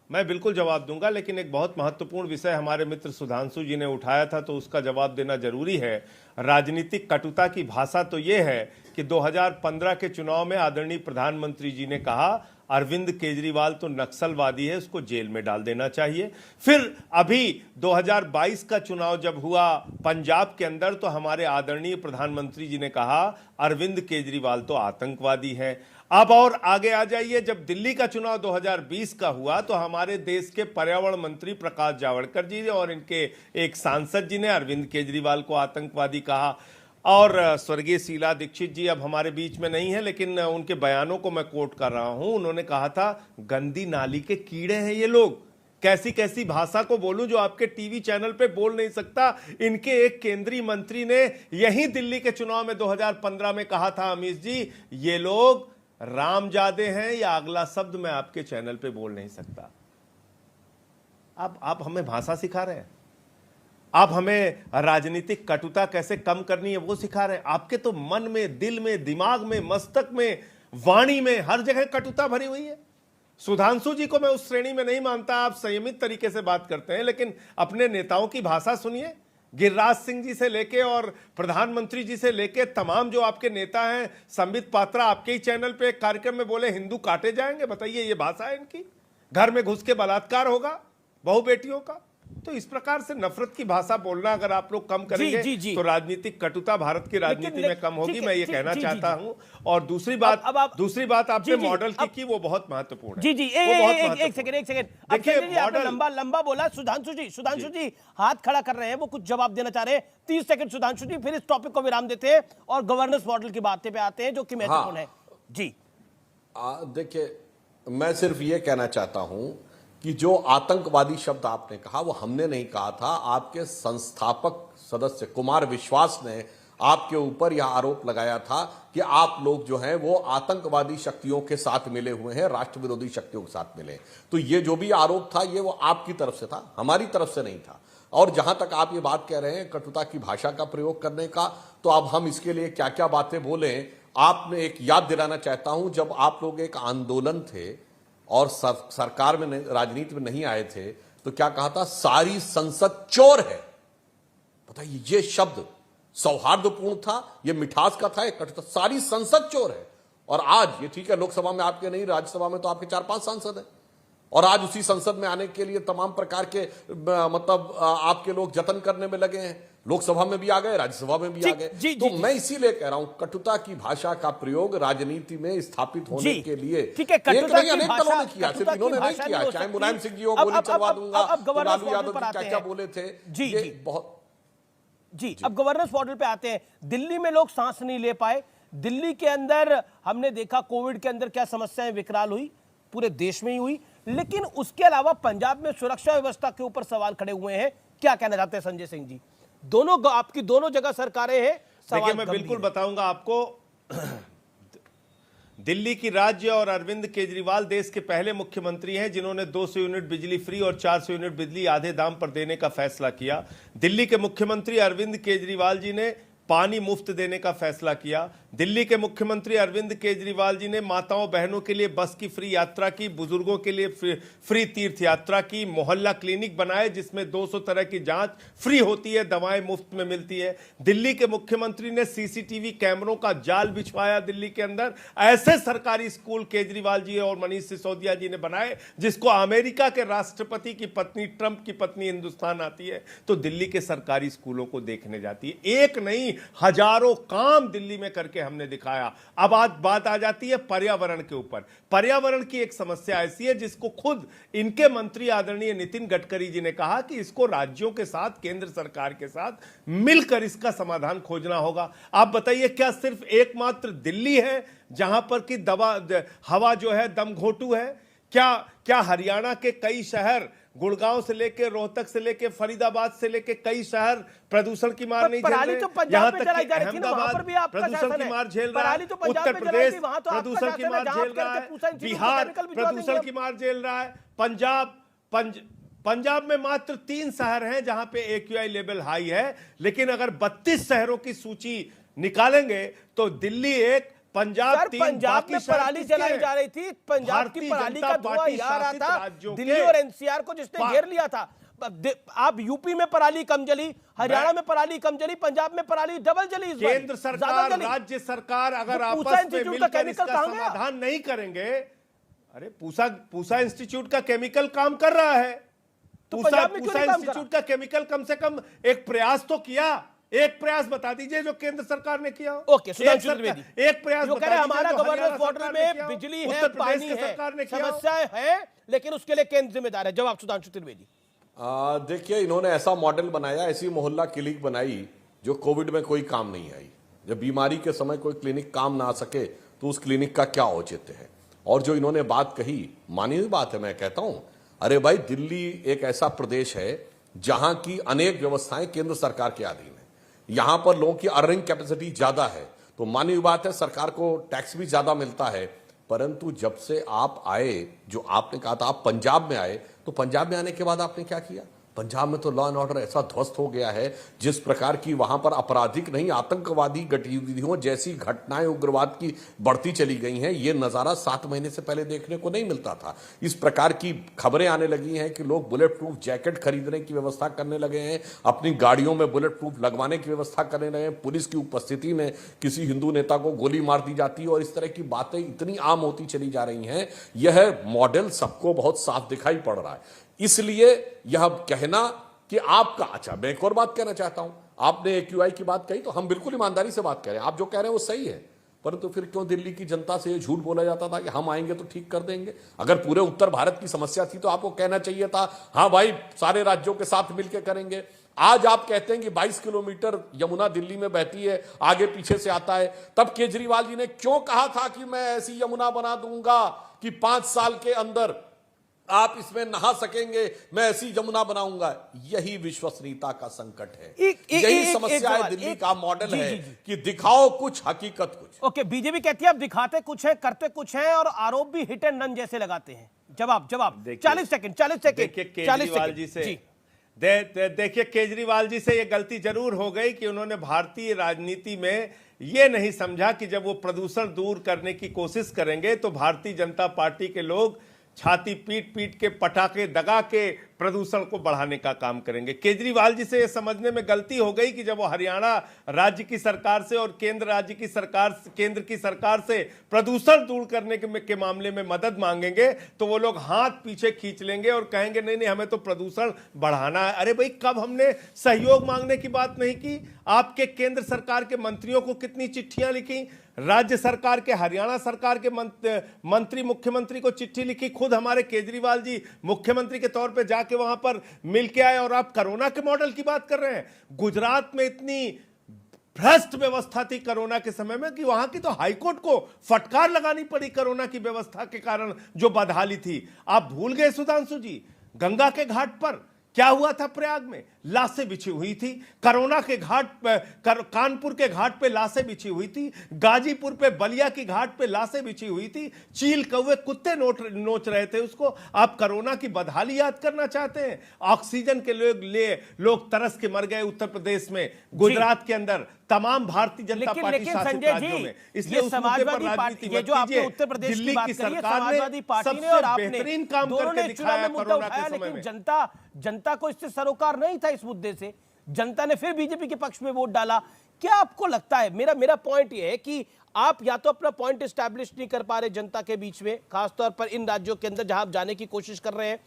मैं बिल्कुल जवाब दूंगा, लेकिन एक बहुत महत्वपूर्ण विषय हमारे मित्र सुधांशु जी ने उठाया था, तो उसका जवाब देना जरूरी है। राजनीतिक कटुता की भाषा तो यह है कि 2015 के चुनाव में आदरणीय प्रधानमंत्री जी ने कहा अरविंद केजरीवाल तो नक्सलवादी है, उसको जेल में डाल देना चाहिए। फिर अभी 2022 का चुनाव जब हुआ पंजाब के अंदर, तो हमारे आदरणीय प्रधानमंत्री जी ने कहा अरविंद केजरीवाल तो आतंकवादी है। अब और आगे आ जाइए, जब दिल्ली का चुनाव 2020 का हुआ, तो हमारे देश के पर्यावरण मंत्री प्रकाश जावड़ेकर जी और इनके एक सांसद जी ने अरविंद केजरीवाल को आतंकवादी कहा। और स्वर्गीय शीला दीक्षित जी अब हमारे बीच में नहीं है, लेकिन उनके बयानों को मैं कोट कर रहा हूं। उन्होंने कहा था गंदी नाली के कीड़े हैं ये लोग। कैसी कैसी भाषा को बोलूं जो आपके टीवी चैनल पे बोल नहीं सकता। इनके एक केंद्रीय मंत्री ने यही दिल्ली के चुनाव में 2015 में कहा था, अमीश जी ये लोग रामजादे हैं, या अगला शब्द मैं आपके चैनल पे बोल नहीं सकता। आप हमें भाषा सिखा रहे हैं, आप हमें राजनीतिक कटुता कैसे कम करनी है वो सिखा रहे हैं। आपके तो मन में, दिल में, दिमाग में, मस्तक में, वाणी में हर जगह कटुता भरी हुई है। सुधांशु जी को मैं उस श्रेणी में नहीं मानता, आप संयमित तरीके से बात करते हैं, लेकिन अपने नेताओं की भाषा सुनिए। गिरिराज सिंह जी से लेके और प्रधानमंत्री जी से लेके तमाम जो आपके नेता हैं, संबित पात्रा आपके ही चैनल पे एक कार्यक्रम में बोले हिंदू काटे जाएंगे। बताइए ये भाषा है इनकी? घर में घुस के बलात्कार होगा बहु बेटियों का। तो इस प्रकार से नफरत की भाषा बोलना अगर आप लोग कम करेंगे तो राजनीतिक कटुता भारत की राजनीति में कम होगी, मैं ये कहना चाहता हूं। और दूसरी बात आपने मॉडल की वो बहुत महत्वपूर्ण है। जी एक सेकंड देखिए, लंबा बोला सुधांशु जी हाथ खड़ा कर रहे हैं, वो कुछ जवाब देना चाह रहे हैं। 30 सेकंड सुधांशु जी, फिर इस टॉपिक को विराम देते हैं और गवर्नेंस मॉडल की बातें पे आते हैं जो कि महत्वपूर्ण है। जी देखिए, मैं सिर्फ ये कहना चाहता हूं कि जो आतंकवादी शब्द आपने कहा वो हमने नहीं कहा था। आपके संस्थापक सदस्य कुमार विश्वास ने आपके ऊपर यह आरोप लगाया था कि आप लोग जो हैं वो आतंकवादी शक्तियों के साथ मिले हुए हैं, राष्ट्र विरोधी शक्तियों के साथ मिले। तो ये जो भी आरोप था ये वो आपकी तरफ से था, हमारी तरफ से नहीं था। और जहां तक आप ये बात कह रहे हैं कटुता की भाषा का प्रयोग करने का, तो अब हम इसके लिए क्या क्या बातें बोलें, आपने एक याद दिलाना चाहता हूं। जब आप लोग एक आंदोलन थे और सरकार में राजनीति में नहीं आए थे, तो क्या कहा था? सारी संसद चोर है। बताइए, ये शब्द सौहार्दपूर्ण था, ये मिठास का था, कटुता। सारी संसद चोर है। और आज ये ठीक है, लोकसभा में आपके नहीं, राज्यसभा में तो आपके 4-5 सांसद हैं, और आज उसी संसद में आने के लिए तमाम प्रकार के मतलब आपके लोग जतन करने में लगे हैं। लोकसभा में भी आ गए, राज्यसभा में भी आ गए। तो मैं इसीलिए कह रहा हूं कटुता की भाषा का प्रयोग राजनीति में स्थापित होने के लिए ठीक है, कटुता की भाषा ने किया, सिर्फ इन्होंने नहीं किया। चाहे मुलायम सिंह जी हो, गोली चलवा दूंगा, लालू यादव जी क्या क्या बोले थे। अब गवर्नेंस मॉडल पे आते हैं। दिल्ली में लोग सांस नहीं ले पाए। दिल्ली के अंदर हमने देखा कोविड के अंदर क्या समस्याएं विकराल हुई, पूरे देश में ही हुई, लेकिन उसके अलावा पंजाब में सुरक्षा व्यवस्था के ऊपर सवाल खड़े हुए हैं। क्या कहना चाहते हैं संजय सिंह जी? आपकी दोनों जगह सरकारें हैं, देखिए मैं बिल्कुल बताऊंगा आपको। दिल्ली की राज्य और अरविंद केजरीवाल देश के पहले मुख्यमंत्री हैं जिन्होंने 200 यूनिट बिजली फ्री और 400 यूनिट बिजली आधे दाम पर देने का फैसला किया। दिल्ली के मुख्यमंत्री अरविंद केजरीवाल जी ने पानी मुफ्त देने का फैसला किया। दिल्ली के मुख्यमंत्री अरविंद केजरीवाल जी ने माताओं बहनों के लिए बस की फ्री यात्रा की, बुजुर्गों के लिए फ्री तीर्थ यात्रा की, मोहल्ला क्लिनिक बनाए जिसमें 200 तरह की जांच फ्री होती है, दवाएं मुफ्त में मिलती है। दिल्ली के मुख्यमंत्री ने सीसीटीवी कैमरों का जाल बिछवाया दिल्ली के अंदर। ऐसे सरकारी स्कूल केजरीवाल जी और मनीष सिसोदिया जी ने बनाए जिसको अमेरिका के राष्ट्रपति की पत्नी, ट्रंप की पत्नी हिंदुस्तान आती है तो दिल्ली के सरकारी स्कूलों को देखने जाती है। एक नहीं नहीं, हजारों काम दिल्ली में करके हमने दिखाया। अब आज बात आ जाती है पर्यावरण के ऊपर। पर्यावरण की एक समस्या ऐसी है जिसको खुद इनके मंत्री आदरणीय नितिन गडकरी जी ने कहा कि इसको राज्यों के साथ, केंद्र सरकार के साथ मिलकर इसका समाधान खोजना होगा। आप बताइए, क्या सिर्फ एकमात्र दिल्ली है जहां पर कि हवा जो है दम घोटू है? क्या हरियाणा के कई शहर, गुड़गांव से लेके रोहतक से लेके फरीदाबाद से लेके कई शहर प्रदूषण की मार नहीं झेल रहे? यहाँ तक कि अहमदाबाद प्रदूषण की मार झेल रहा है, उत्तर प्रदेश प्रदूषण की मार झेल रहा है, बिहार प्रदूषण की मार झेल रहा है, पंजाब में मात्र 3 शहर हैं जहां पे AQI लेवल हाई है। लेकिन अगर 32 शहरों की सूची निकालेंगे तो दिल्ली एक, पंजाब में पराली जलाई जा रही थी, पंजाब की पराली का धुआं आ रहा था, दिल्ली और NCR को जिसने घेर लिया था। आप यूपी में पराली कम जली, हरियाणा में पराली कम जली, पंजाब में पराली डबल जली। केंद्र सरकार, राज्य सरकार अगर आपस में मिलकर इसका समाधान नहीं करेंगे, अरे पूसा इंस्टीट्यूट का केमिकल काम कर रहा है, पूसा इंस्टीट्यूट का केमिकल कम से कम एक प्रयास तो किया। एक प्रयास बता दीजिए जो केंद्र सरकार ने किया। ओके, सुधांशु त्रिवेदी, एक प्रयास बता दीजिए हमारा गवर्नर वाटर में बिजली है, पानी है, समस्याएं है, लेकिन उसके लिए केंद्र जिम्मेदार है। जवाब सुधांशु त्रिवेदी। देखिए, इन्होंने ऐसा मॉडल बनाया, ऐसी मोहल्ला क्लिनिक बनाई जो कोविड में कोई काम नहीं आई। जब बीमारी के समय कोई क्लिनिक काम ना आ सके तो उस क्लिनिक का क्या औचित्य है? और जो इन्होंने बात कही, मानी हुई बात है, मैं कहता हूं, अरे भाई, दिल्ली एक ऐसा प्रदेश है जहां की अनेक व्यवस्थाएं केंद्र सरकार के अधीन है। यहां पर लोगों की अर्निंग कैपेसिटी ज्यादा है, तो मानी हुई बात है, सरकार को टैक्स भी ज्यादा मिलता है। परंतु जब से आप आए, जो आपने कहा था आप पंजाब में आए, तो पंजाब में आने के बाद आपने क्या किया? पंजाब में तो लॉ एंड ऑर्डर ऐसा ध्वस्त हो गया है, जिस प्रकार की वहां पर आपराधिक नहीं, आतंकवादी गतिविधियों जैसी घटनाएं उग्रवाद की बढ़ती चली गई हैं। ये नजारा 7 महीने से पहले देखने को नहीं मिलता था। इस प्रकार की खबरें आने लगी हैं कि लोग बुलेट प्रूफ जैकेट खरीदने की व्यवस्था करने लगे हैं, अपनी गाड़ियों में बुलेट प्रूफ लगवाने की व्यवस्था करने लगे हैं, पुलिस की उपस्थिति में किसी हिंदू नेता को गोली मार दी जाती है, और इस तरह की बातें इतनी आम होती चली जा रही हैं। यह मॉडल सबको बहुत साफ दिखाई पड़ रहा है। इसलिए यह कहना कि आपका, अच्छा, मैं एक और बात कहना चाहता हूं, आपने AQI की बात कही तो हम बिल्कुल ईमानदारी से बात कह रहे हैं, आप जो कह रहे हैं वो सही है, परंतु फिर क्यों दिल्ली की जनता से ये झूठ बोला जाता था कि हम आएंगे तो ठीक कर देंगे? अगर पूरे उत्तर भारत की समस्या थी तो आपको कहना चाहिए था, हाँ भाई, सारे राज्यों के साथ मिलकर करेंगे। आज आप कहते हैं कि 22 किलोमीटर यमुना दिल्ली में बहती है, आगे पीछे से आता है। तब केजरीवाल जी ने क्यों कहा था कि मैं ऐसी यमुना बना दूंगा कि 5 साल के अंदर आप इसमें नहा सकेंगे, मैं ऐसी यमुना बनाऊंगा? यही विश्वसनीयता का संकट है, यही समस्या है। दिल्ली का मॉडल है कि दिखाओ कुछ, हकीकत कुछ। ओके, बीजेपी कहती है अब दिखाते कुछ है, करते कुछ है, और आरोप भी हिट एंड रन जैसे लगाते हैं। जवाब 40 सेकंड। केजरीवाल जी से देखिए, केजरीवाल जी से यह गलती जरूर हो गई कि उन्होंने भारतीय राजनीति में यह नहीं समझा कि जब वो प्रदूषण दूर करने की कोशिश करेंगे तो भारतीय जनता पार्टी के लोग छाती पीट पीट के, पटाखे दगा के प्रदूषण को बढ़ाने का काम करेंगे। केजरीवाल जी से यह समझने में गलती हो गई कि जब वो हरियाणा राज्य की सरकार से और केंद्र की सरकार से प्रदूषण दूर करने के मामले में मदद मांगेंगे तो वो लोग हाथ पीछे खींच लेंगे और कहेंगे नहीं, हमें तो प्रदूषण बढ़ाना है। अरे भाई, कब हमने सहयोग मांगने की बात नहीं की? आपके केंद्र सरकार के मंत्रियों को कितनी चिट्ठियां लिखी, राज्य सरकार के, हरियाणा सरकार के मंत्री मुख्यमंत्री को चिट्ठी लिखी, खुद हमारे केजरीवाल जी मुख्यमंत्री के तौर पे जाके वहां पर मिल के आए, और आप कोरोना के मॉडल की बात कर रहे हैं। गुजरात में इतनी भ्रष्ट व्यवस्था थी कोरोना के समय में कि वहां की तो हाईकोर्ट को फटकार लगानी पड़ी कोरोना की व्यवस्था के कारण जो बदहाली थी। आप भूल गए सुधांशु जी, गंगा के घाट पर क्या हुआ था? प्रयाग में लाशें बिछी हुई थी, कोरोना के घाट पर, कानपुर के घाट पे लाशें बिछी हुई थी, गाजीपुर पे, बलिया की घाट पे लाशें बिछी हुई थी, चील कौवे कुत्ते नोच रहे थे उसको। आप कोरोना की बदहाली याद करना चाहते हैं? ऑक्सीजन के लिए लोग तरस के मर गए उत्तर प्रदेश में, गुजरात के अंदर, तमाम भारतीय जनता पार्टी शासित राज्यों में। इसलिए समाजवादी पार्टी, ये जो आपने उत्तर प्रदेश की बात करी है, समाजवादी पार्टी ने और आपने बेहतरीन काम करके दिखाया कोरोना के समय में। जनता को इससे सरोकार नहीं था, इस मुद्दे से जनता ने फिर बीजेपी के पक्ष में वोट डाला। क्या आपको लगता है, मेरा पॉइंट यह है कि आप या तो अपना पॉइंट एस्टैब्लिश नहीं कर पा रहे जनता के बीच में, खासतौर पर इन राज्यों के अंदर जहां आप जाने की कोशिश कर रहे हैं,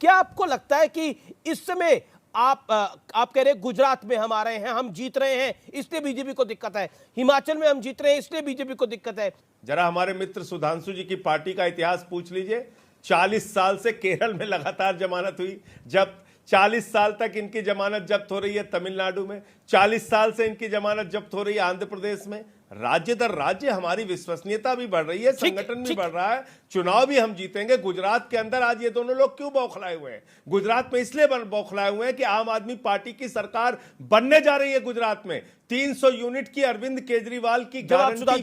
क्या आपको लगता है कि इस समय आप कह रहे हैं गुजरात में हम आ रहे हैं, हम जीत रहे हैं इसलिए बीजेपी को दिक्कत है, हिमाचल में हम जीत रहे हैं इसलिए बीजेपी को दिक्कत है। जरा हमारे मित्र सुधांशु जी की पार्टी का इतिहास पूछ लीजिए। 40 साल से केरल में लगातार जमानत हुई, जब 40 साल तक इनकी जमानत जब्त हो रही है तमिलनाडु में, 40 साल से इनकी जमानत जब्त हो रही है आंध्र प्रदेश में। राज्य दर राज्य हमारी विश्वसनीयता भी बढ़ रही है, संगठन भी बढ़ रहा है, चुनाव भी हम जीतेंगे। गुजरात के अंदर आज ये दोनों लोग क्यों बौखलाए हुए हैं? गुजरात में इसलिए बौखलाए हुए हैं कि आम आदमी पार्टी की सरकार बनने जा रही है गुजरात में। 300 यूनिट की अरविंद केजरीवाल की गारंटी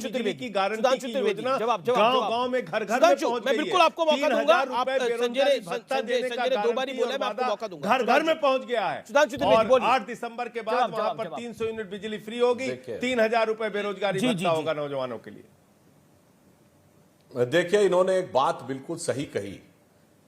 की योजना गांव-गांव में घर घर में पहुंच गई है। बिल्कुल आपको मौका दूंगा, आप संजय ने 2 बार बोला, मैं आपको मौका दूंगा। घर घर में पहुंच गया है और 8 दिसंबर के बाद वहां पर 300 यूनिट बिजली फ्री होगी, 3000 रुपए बेरोजगारी भत्ता होगा नौजवानों के लिए। देखिए, इन्होंने एक बात बिल्कुल सही कही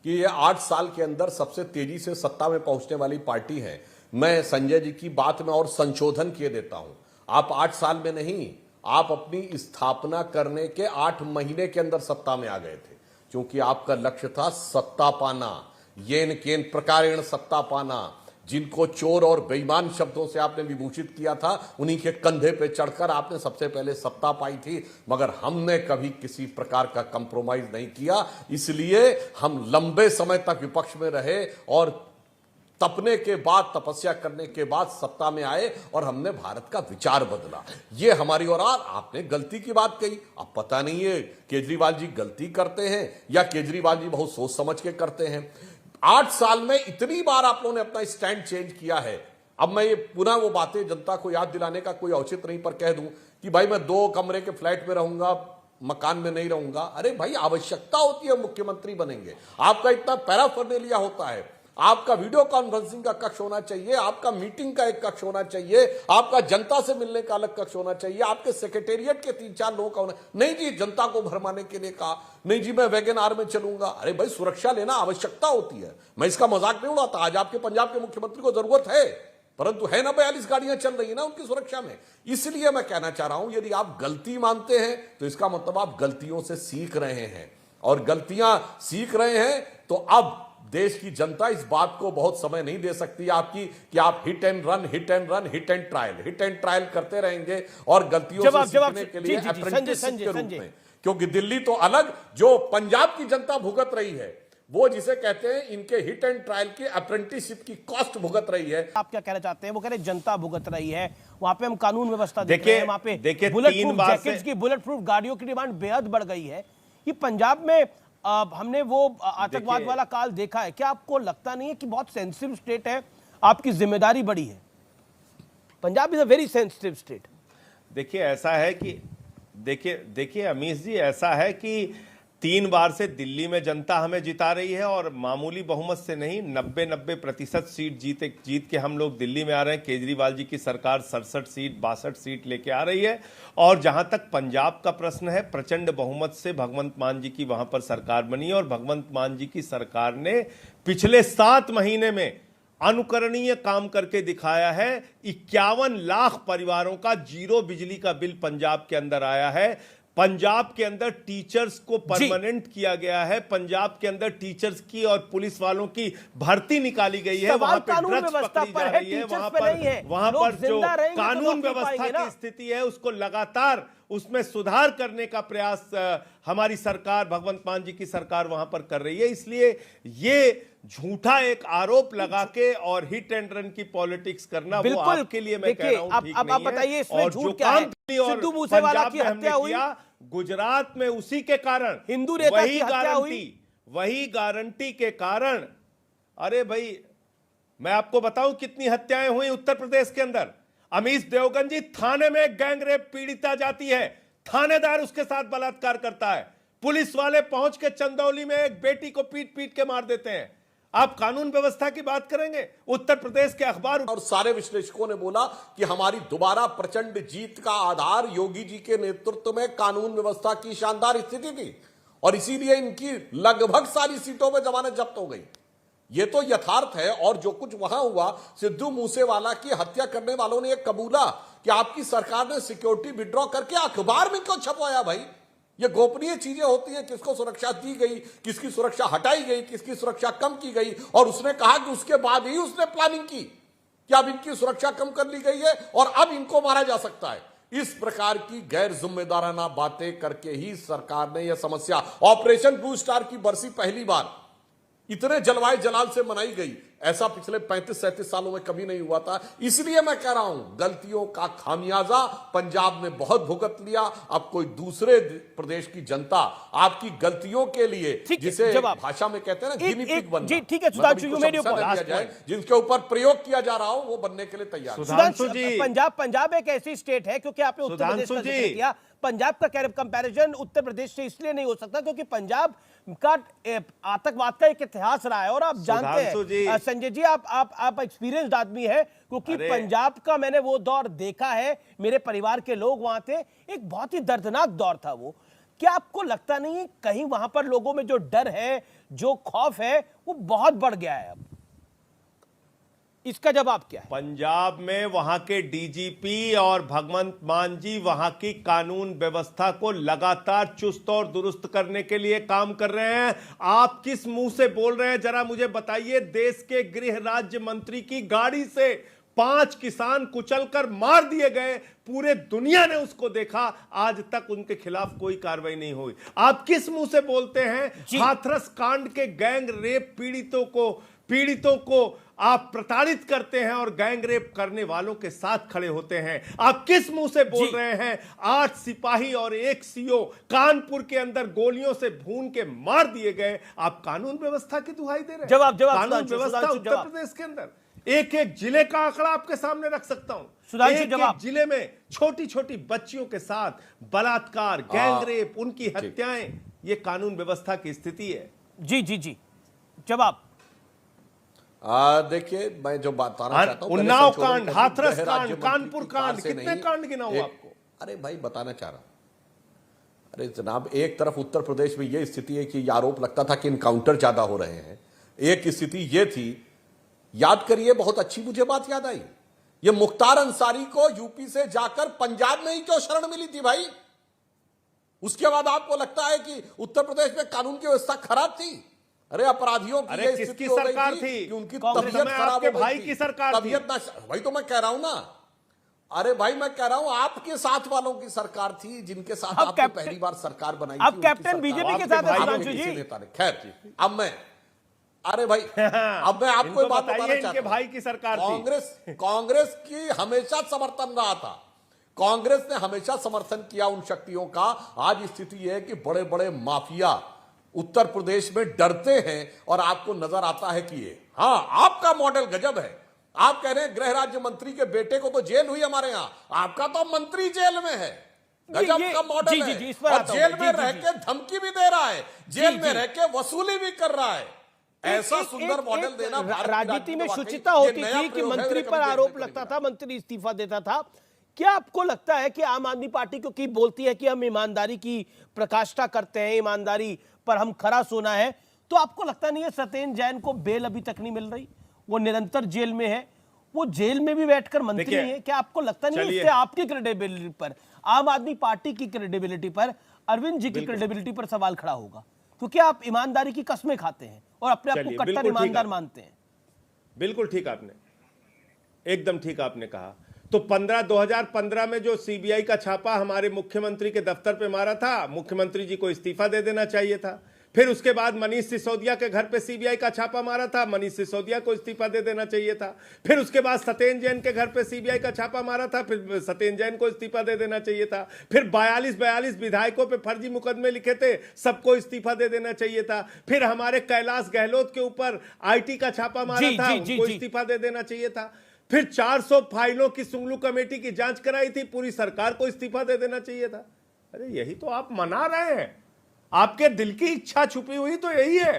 कि ये 8 साल के अंदर सबसे तेजी से सत्ता में पहुंचने वाली पार्टी है। मैं संजय जी की बात में और संशोधन किए देता हूं। आप 8 साल में नहीं, आप अपनी स्थापना करने के 8 महीने के अंदर सत्ता में आ गए थे, क्योंकि आपका लक्ष्य था सत्ता पाना, येन केन प्रकारेण सत्ता पाना। जिनको चोर और बेईमान शब्दों से आपने विभूषित किया था, उन्हीं के कंधे पे चढ़कर आपने सबसे पहले सत्ता पाई थी। मगर हमने कभी किसी प्रकार का कंप्रोमाइज नहीं किया, इसलिए हम लंबे समय तक विपक्ष में रहे और तपने के बाद, तपस्या करने के बाद सत्ता में आए और हमने भारत का विचार बदला। ये हमारी और आपने गलती की बात कही। अब पता नहीं है केजरीवाल जी गलती करते हैं या केजरीवाल जी बहुत सोच समझ के करते हैं। 8 साल में इतनी बार आप लोगों ने अपना स्टैंड चेंज किया है। अब मैं ये पुनः वो बातें जनता को याद दिलाने का कोई औचित्य नहीं, पर कह दूं कि भाई मैं 2 कमरे के फ्लैट में रहूंगा, मकान में नहीं रहूंगा। अरे भाई, आवश्यकता होती है, मुख्यमंत्री बनेंगे, आपका इतना पैराफर्नेलिया होता है, आपका वीडियो कॉन्फ्रेंसिंग का कक्ष होना चाहिए, आपका मीटिंग का एक कक्ष होना चाहिए, आपका जनता से मिलने का अलग कक्ष होना चाहिए, आपके सेक्रेटेरिएट के 3-4 लोगों का होना। नहीं जी, जनता को भरमाने के लिए कहा, नहीं जी मैं वैगन आर में चलूंगा। अरे भाई, सुरक्षा लेना आवश्यकता होती है, मैं इसका मजाक नहीं उड़ाता। आज आपके पंजाब के मुख्यमंत्री को जरूरत है, परंतु है ना 42 गाड़ियां चल रही है ना उनकी सुरक्षा में। इसलिए मैं कहना चाह रहा हूं, यदि आप गलती मानते हैं तो इसका मतलब आप गलतियों से सीख रहे हैं, और गलतियां सीख रहे हैं तो अब देश की जनता इस बात को बहुत समय नहीं दे सकती आपकी कि आप hit and run hit and trial करते रहेंगे और गलतियों से सीखने के लिए अप्रेंटिसशिप के रूप में। क्योंकि दिल्ली तो अलग, जो पंजाब की जनता भुगत रही है, वो जिसे कहते हैं इनके हिट एंड ट्रायल की अप्रेंटिसशिप की कॉस्ट भुगत रही है। आप क्या कहना चाहते हैं? वो कह रहे जनता भुगत रही है, वहां पे हम कानून व्यवस्था देख रहे हैं, वहां पे बुलेट प्रूफ गाड़ियों की डिमांड बेहद बढ़ गई है। ये पंजाब में हमने वो आतंकवाद वाला काल देखा है। क्या आपको लगता नहीं है कि बहुत सेंसिटिव स्टेट है, आपकी जिम्मेदारी बड़ी है? Punjab is a very sensitive state. देखिए, ऐसा है कि देखिए अमीश जी, ऐसा है कि 3 बार से दिल्ली में जनता हमें जिता रही है और मामूली बहुमत से नहीं, 90% सीट जीत के हम लोग दिल्ली में आ रहे हैं। केजरीवाल जी की सरकार 67 सीट 62 सीट लेके आ रही है। और जहां तक पंजाब का प्रश्न है, प्रचंड बहुमत से भगवंत मान जी की वहां पर सरकार बनी और भगवंत मान जी की सरकार ने पिछले 7 महीने में अनुकरणीय काम करके दिखाया है। 51 लाख परिवारों का 0 बिजली का बिल पंजाब के अंदर आया है। पंजाब के अंदर टीचर्स को परमानेंट किया गया है। पंजाब के अंदर टीचर्स की और पुलिस वालों की भर्ती निकाली गई है। वहां पर ड्रग्स पकड़ी जा रही है। वहां पर जो कानून व्यवस्था की स्थिति है, उसको लगातार उसमें सुधार करने का प्रयास हमारी सरकार, भगवंत मान जी की सरकार वहां पर कर रही है। इसलिए ये झूठा एक आरोप लगा के और हिट एंड रन की पॉलिटिक्स करना, वो आपके लिए मैं कह रहा हूं ठीक नहीं है। बताइए इसमें झूठ क्या है? सिद्धू मूसेवाला की हत्या हुई गुजरात में, उसी के कारण हिंदू नेता की हत्या हुई, वही गारंटी के कारण। अरे भाई, मैं आपको बताऊं कितनी हत्याएं हुई उत्तर प्रदेश के अंदर। अमीश देवगन जी, थाने में गैंग रेप पीड़िता जाती है, थानेदार उसके साथ बलात्कार करता है, पुलिस वाले पहुंच के चंदौली में एक बेटी को पीट पीट के मार देते हैं। आप कानून व्यवस्था की बात करेंगे? उत्तर प्रदेश के अखबार और सारे विश्लेषकों ने बोला कि हमारी दोबारा प्रचंड जीत का आधार योगी जी के नेतृत्व में कानून व्यवस्था की शानदार स्थिति थी और इसीलिए इनकी लगभग सारी सीटों में जमानत जब्त हो गई। यह तो यथार्थ है। और जो कुछ वहां हुआ, सिद्धू मूसेवाला की हत्या करने वालों ने यह कबूला कि आपकी सरकार ने सिक्योरिटी विड्रॉ करके अखबार में क्यों छपवाया भाई? ये गोपनीय चीजें होती हैं, किसको सुरक्षा दी गई, किसकी सुरक्षा हटाई गई, किसकी सुरक्षा कम की गई, और उसने कहा कि उसके बाद ही उसने प्लानिंग की कि अब इनकी सुरक्षा कम कर ली गई है और अब इनको मारा जा सकता है। इस प्रकार की गैर जिम्मेदाराना बातें करके ही सरकार ने यह समस्या, ऑपरेशन ब्लू स्टार की बरसी पहली बार इतने जलवाए जलाल से मनाई गई, ऐसा पिछले 35-37 सालों में कभी नहीं हुआ था। इसलिए मैं कह रहा हूं, गलतियों का खामियाजा पंजाब ने बहुत भुगत लिया। अब कोई दूसरे प्रदेश की जनता आपकी गलतियों के लिए, जिसे भाषा में कहते हैं ना गिनी पिग बनना, जी ठीक है Sudhanshu, you made your point, जिनके ऊपर प्रयोग किया जा रहा हो वो बनने के लिए तैयार। सुधांशु जी, पंजाब एक ऐसी स्टेट है, क्योंकि आपने उत्तर प्रदेश का जिक्र किया, पंजाब का कंपैरिजन उत्तर प्रदेश से इसलिए नहीं हो सकता क्योंकि पंजाब का आतंकवाद का एक इतिहास रहा है, और आप जानते हैं संजय जी, आप एक्सपीरियंस्ड आदमी है, क्योंकि पंजाब का मैंने वो दौर देखा है, मेरे परिवार के लोग वहां थे, एक बहुत ही दर्दनाक दौर था वो। क्या आपको लगता नहीं है कहीं वहां पर लोगों में जो डर है, जो खौफ है, वो बहुत बढ़ गया है? अब इसका जवाब क्या है? पंजाब में वहां के डीजीपी और भगवंत मान जी वहां की कानून व्यवस्था को लगातार चुस्त और दुरुस्त करने के लिए काम कर रहे हैं। आप किस मुंह से बोल रहे हैं, जरा मुझे बताइए। देश के गृह राज्य मंत्री की गाड़ी से 5 किसान कुचलकर मार दिए गए, पूरे दुनिया ने उसको देखा, आज तक उनके खिलाफ कोई कार्रवाई नहीं हुई। आप किस मुंह से बोलते हैं? हाथरस कांड के गैंग रेप पीड़ितों को आप प्रताड़ित करते हैं और गैंग रेप करने वालों के साथ खड़े होते हैं। आप किस मुंह से बोल रहे हैं? 8 सिपाही और 1 सीओ कानपुर के अंदर गोलियों से भून के मार दिए गए। आप कानून व्यवस्था की दुहाई दे रहे हैं। जवाब कानून व्यवस्था उत्तर प्रदेश के अंदर एक जिले का आंकड़ा आपके सामने रख सकता हूं। एक जिले में छोटी छोटी बच्चियों के साथ बलात्कार, गैंग रेप, उनकी हत्याएं, ये कानून व्यवस्था की स्थिति है। जी जवाब। देखिए, मैं जो बताना चाहता हूं, उन्नाव कांड, हाथरस कांड, कानपुर कांड, कितने कांड गिनाऊं आपको? अरे भाई, बताना चाह रहा हूं। अरे जनाब, एक तरफ उत्तर प्रदेश में यह स्थिति है कि आरोप लगता था कि इनकाउंटर ज्यादा हो रहे हैं, एक स्थिति यह थी, याद करिए, बहुत अच्छी मुझे बात याद आई, ये मुख्तार अंसारी को यूपी से जाकर पंजाब में ही क्यों शरण मिली थी भाई? उसके बाद आपको लगता है कि उत्तर प्रदेश में कानून की व्यवस्था खराब थी? अरे अपराधियों की ये स्थिति हो गई थी कि उनकी तबीयत खराब हो गई थी, तबीयत ना, वही तो मैं कह रहा हूं ना। अरे भाई, मैं कह रहा हूं आपके साथ वालों की सरकार थी, जिनके साथ आपने पहली बार सरकार बनाई थी। अब कैप्टन बीजेपी के साथ है। खैर, अब मैं भाई, अब मैं आपको बात बताना चाहता हूं। भाई की सरकार कांग्रेस की हमेशा समर्थन रहा था, कांग्रेस ने हमेशा समर्थन किया उन शक्तियों का। आज स्थिति यह है कि बड़े बड़े माफिया उत्तर प्रदेश में डरते हैं और आपको नजर आता है कि ये, हाँ, आपका मॉडल गजब है। आप कह रहे हैं गृह राज्य मंत्री के बेटे को तो जेल हुई हमारे यहां, आपका तो मंत्री जेल में है, गजब का मॉडल है। और जेल में रह के धमकी भी दे रहा है, जेल में रह के वसूली भी कर रहा है। ऐसा सुंदर मॉडल देना, राजनीति में शुचिता होती थी कि मंत्री पर आरोप लगता था, मंत्री इस्तीफा देता था। क्या आपको लगता है कि आम आदमी पार्टी क्योंकि बोलती है कि हम ईमानदारी की प्रकाष्ठा करते हैं, ईमानदारी पर हम खरा सोना है, तो आपको लगता नहीं है सत्येंद्र जैन को बेल अभी तक नहीं मिल रही? वो निरंतर जेल में है, वो जेल में भी बैठकर मंत्री है। क्या आपको लगता नहीं है इससे आपकी क्रेडिबिलिटी पर, आम आदमी पार्टी की क्रेडिबिलिटी पर, अरविंद जी की क्रेडिबिलिटी पर सवाल खड़ा होगा? क्योंकि आप ईमानदारी की कस्में खाते हैं और अपने आप को कट्टर ईमानदार मानते हैं। बिल्कुल ठीक आपने, एकदम ठीक आपने कहा। तो 2015 में जो सीबीआई का छापा हमारे मुख्यमंत्री के दफ्तर पे मारा था, मुख्यमंत्री जी को इस्तीफा दे देना चाहिए था। फिर उसके बाद मनीष सिसोदिया के घर पे सीबीआई का छापा मारा था, मनीष सिसोदिया को इस्तीफा दे देना चाहिए था। फिर उसके बाद सत्येंद्र जैन के घर पे सीबीआई का छापा मारा था, फिर सत्येंद्र जैन को इस्तीफा दे देना चाहिए था। फिर 42 विधायकों पे फर्जी मुकदमे लिखे थे, सबको इस्तीफा दे देना चाहिए था। फिर हमारे कैलाश गहलोत के ऊपर आईटी का छापा मारा था, उनको इस्तीफा दे देना चाहिए था। फिर 400 फाइलों की सुंगलू कमेटी की जांच कराई थी, पूरी सरकार को इस्तीफा दे देना चाहिए था। अरे यही तो आप मना रहे हैं, आपके दिल की इच्छा छुपी हुई तो यही है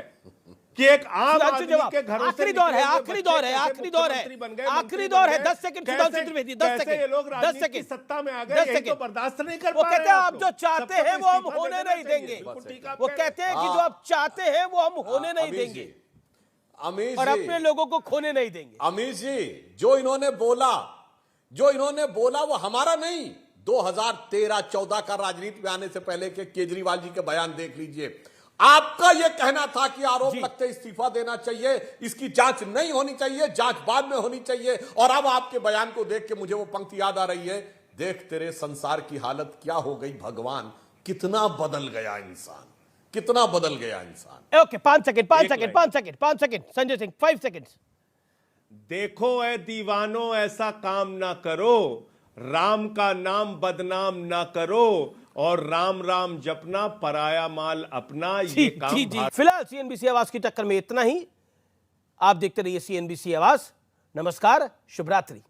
कि एक आम आदमी के घरों से आखिरी दौर है, आखिरी दौर है, आखिरी दौर है, आखिरी दौर है। 10 सेकंड सुधांशु त्रिवेदी, 10 सेकंड, ये लोग राजनीति की सत्ता में आ गए, यही तो बर्दाश्त नहीं कर पा रहे। वो कहते हैं आप जो चाहते हैं वो हम होने नहीं देंगे, वो कहते हैं कि जो आप चाहते हैं वो हम होने नहीं देंगे और अपने लोगों को खोने नहीं देंगे। अमीश जी, जो इन्होंने बोला वो हमारा नहीं, 2013-14 का राजनीति में आने से पहले के केजरीवाल जी के बयान देख लीजिए। आपका यह कहना था कि आरोप लगते इस्तीफा देना चाहिए, इसकी जांच नहीं होनी चाहिए, जांच बाद में होनी चाहिए। और अब आपके बयान को देख के मुझे वो पंक्ति याद आ रही है, देख तेरे संसार की हालत क्या हो गई भगवान, कितना बदल गया इंसान, कितना बदल गया इंसान। Okay, 5 second Sanjay Singh, 5 second. देखो ए दीवानो ऐसा काम ना करो, राम का नाम बदनाम ना करो, और राम राम जपना पराया माल अपना, ये काम जी। फिलहाल सीएनबीसी आवाज की टक्कर में इतना ही। आप देखते रहिए सीएनबीसी आवाज। नमस्कार, शुभ रात्रि।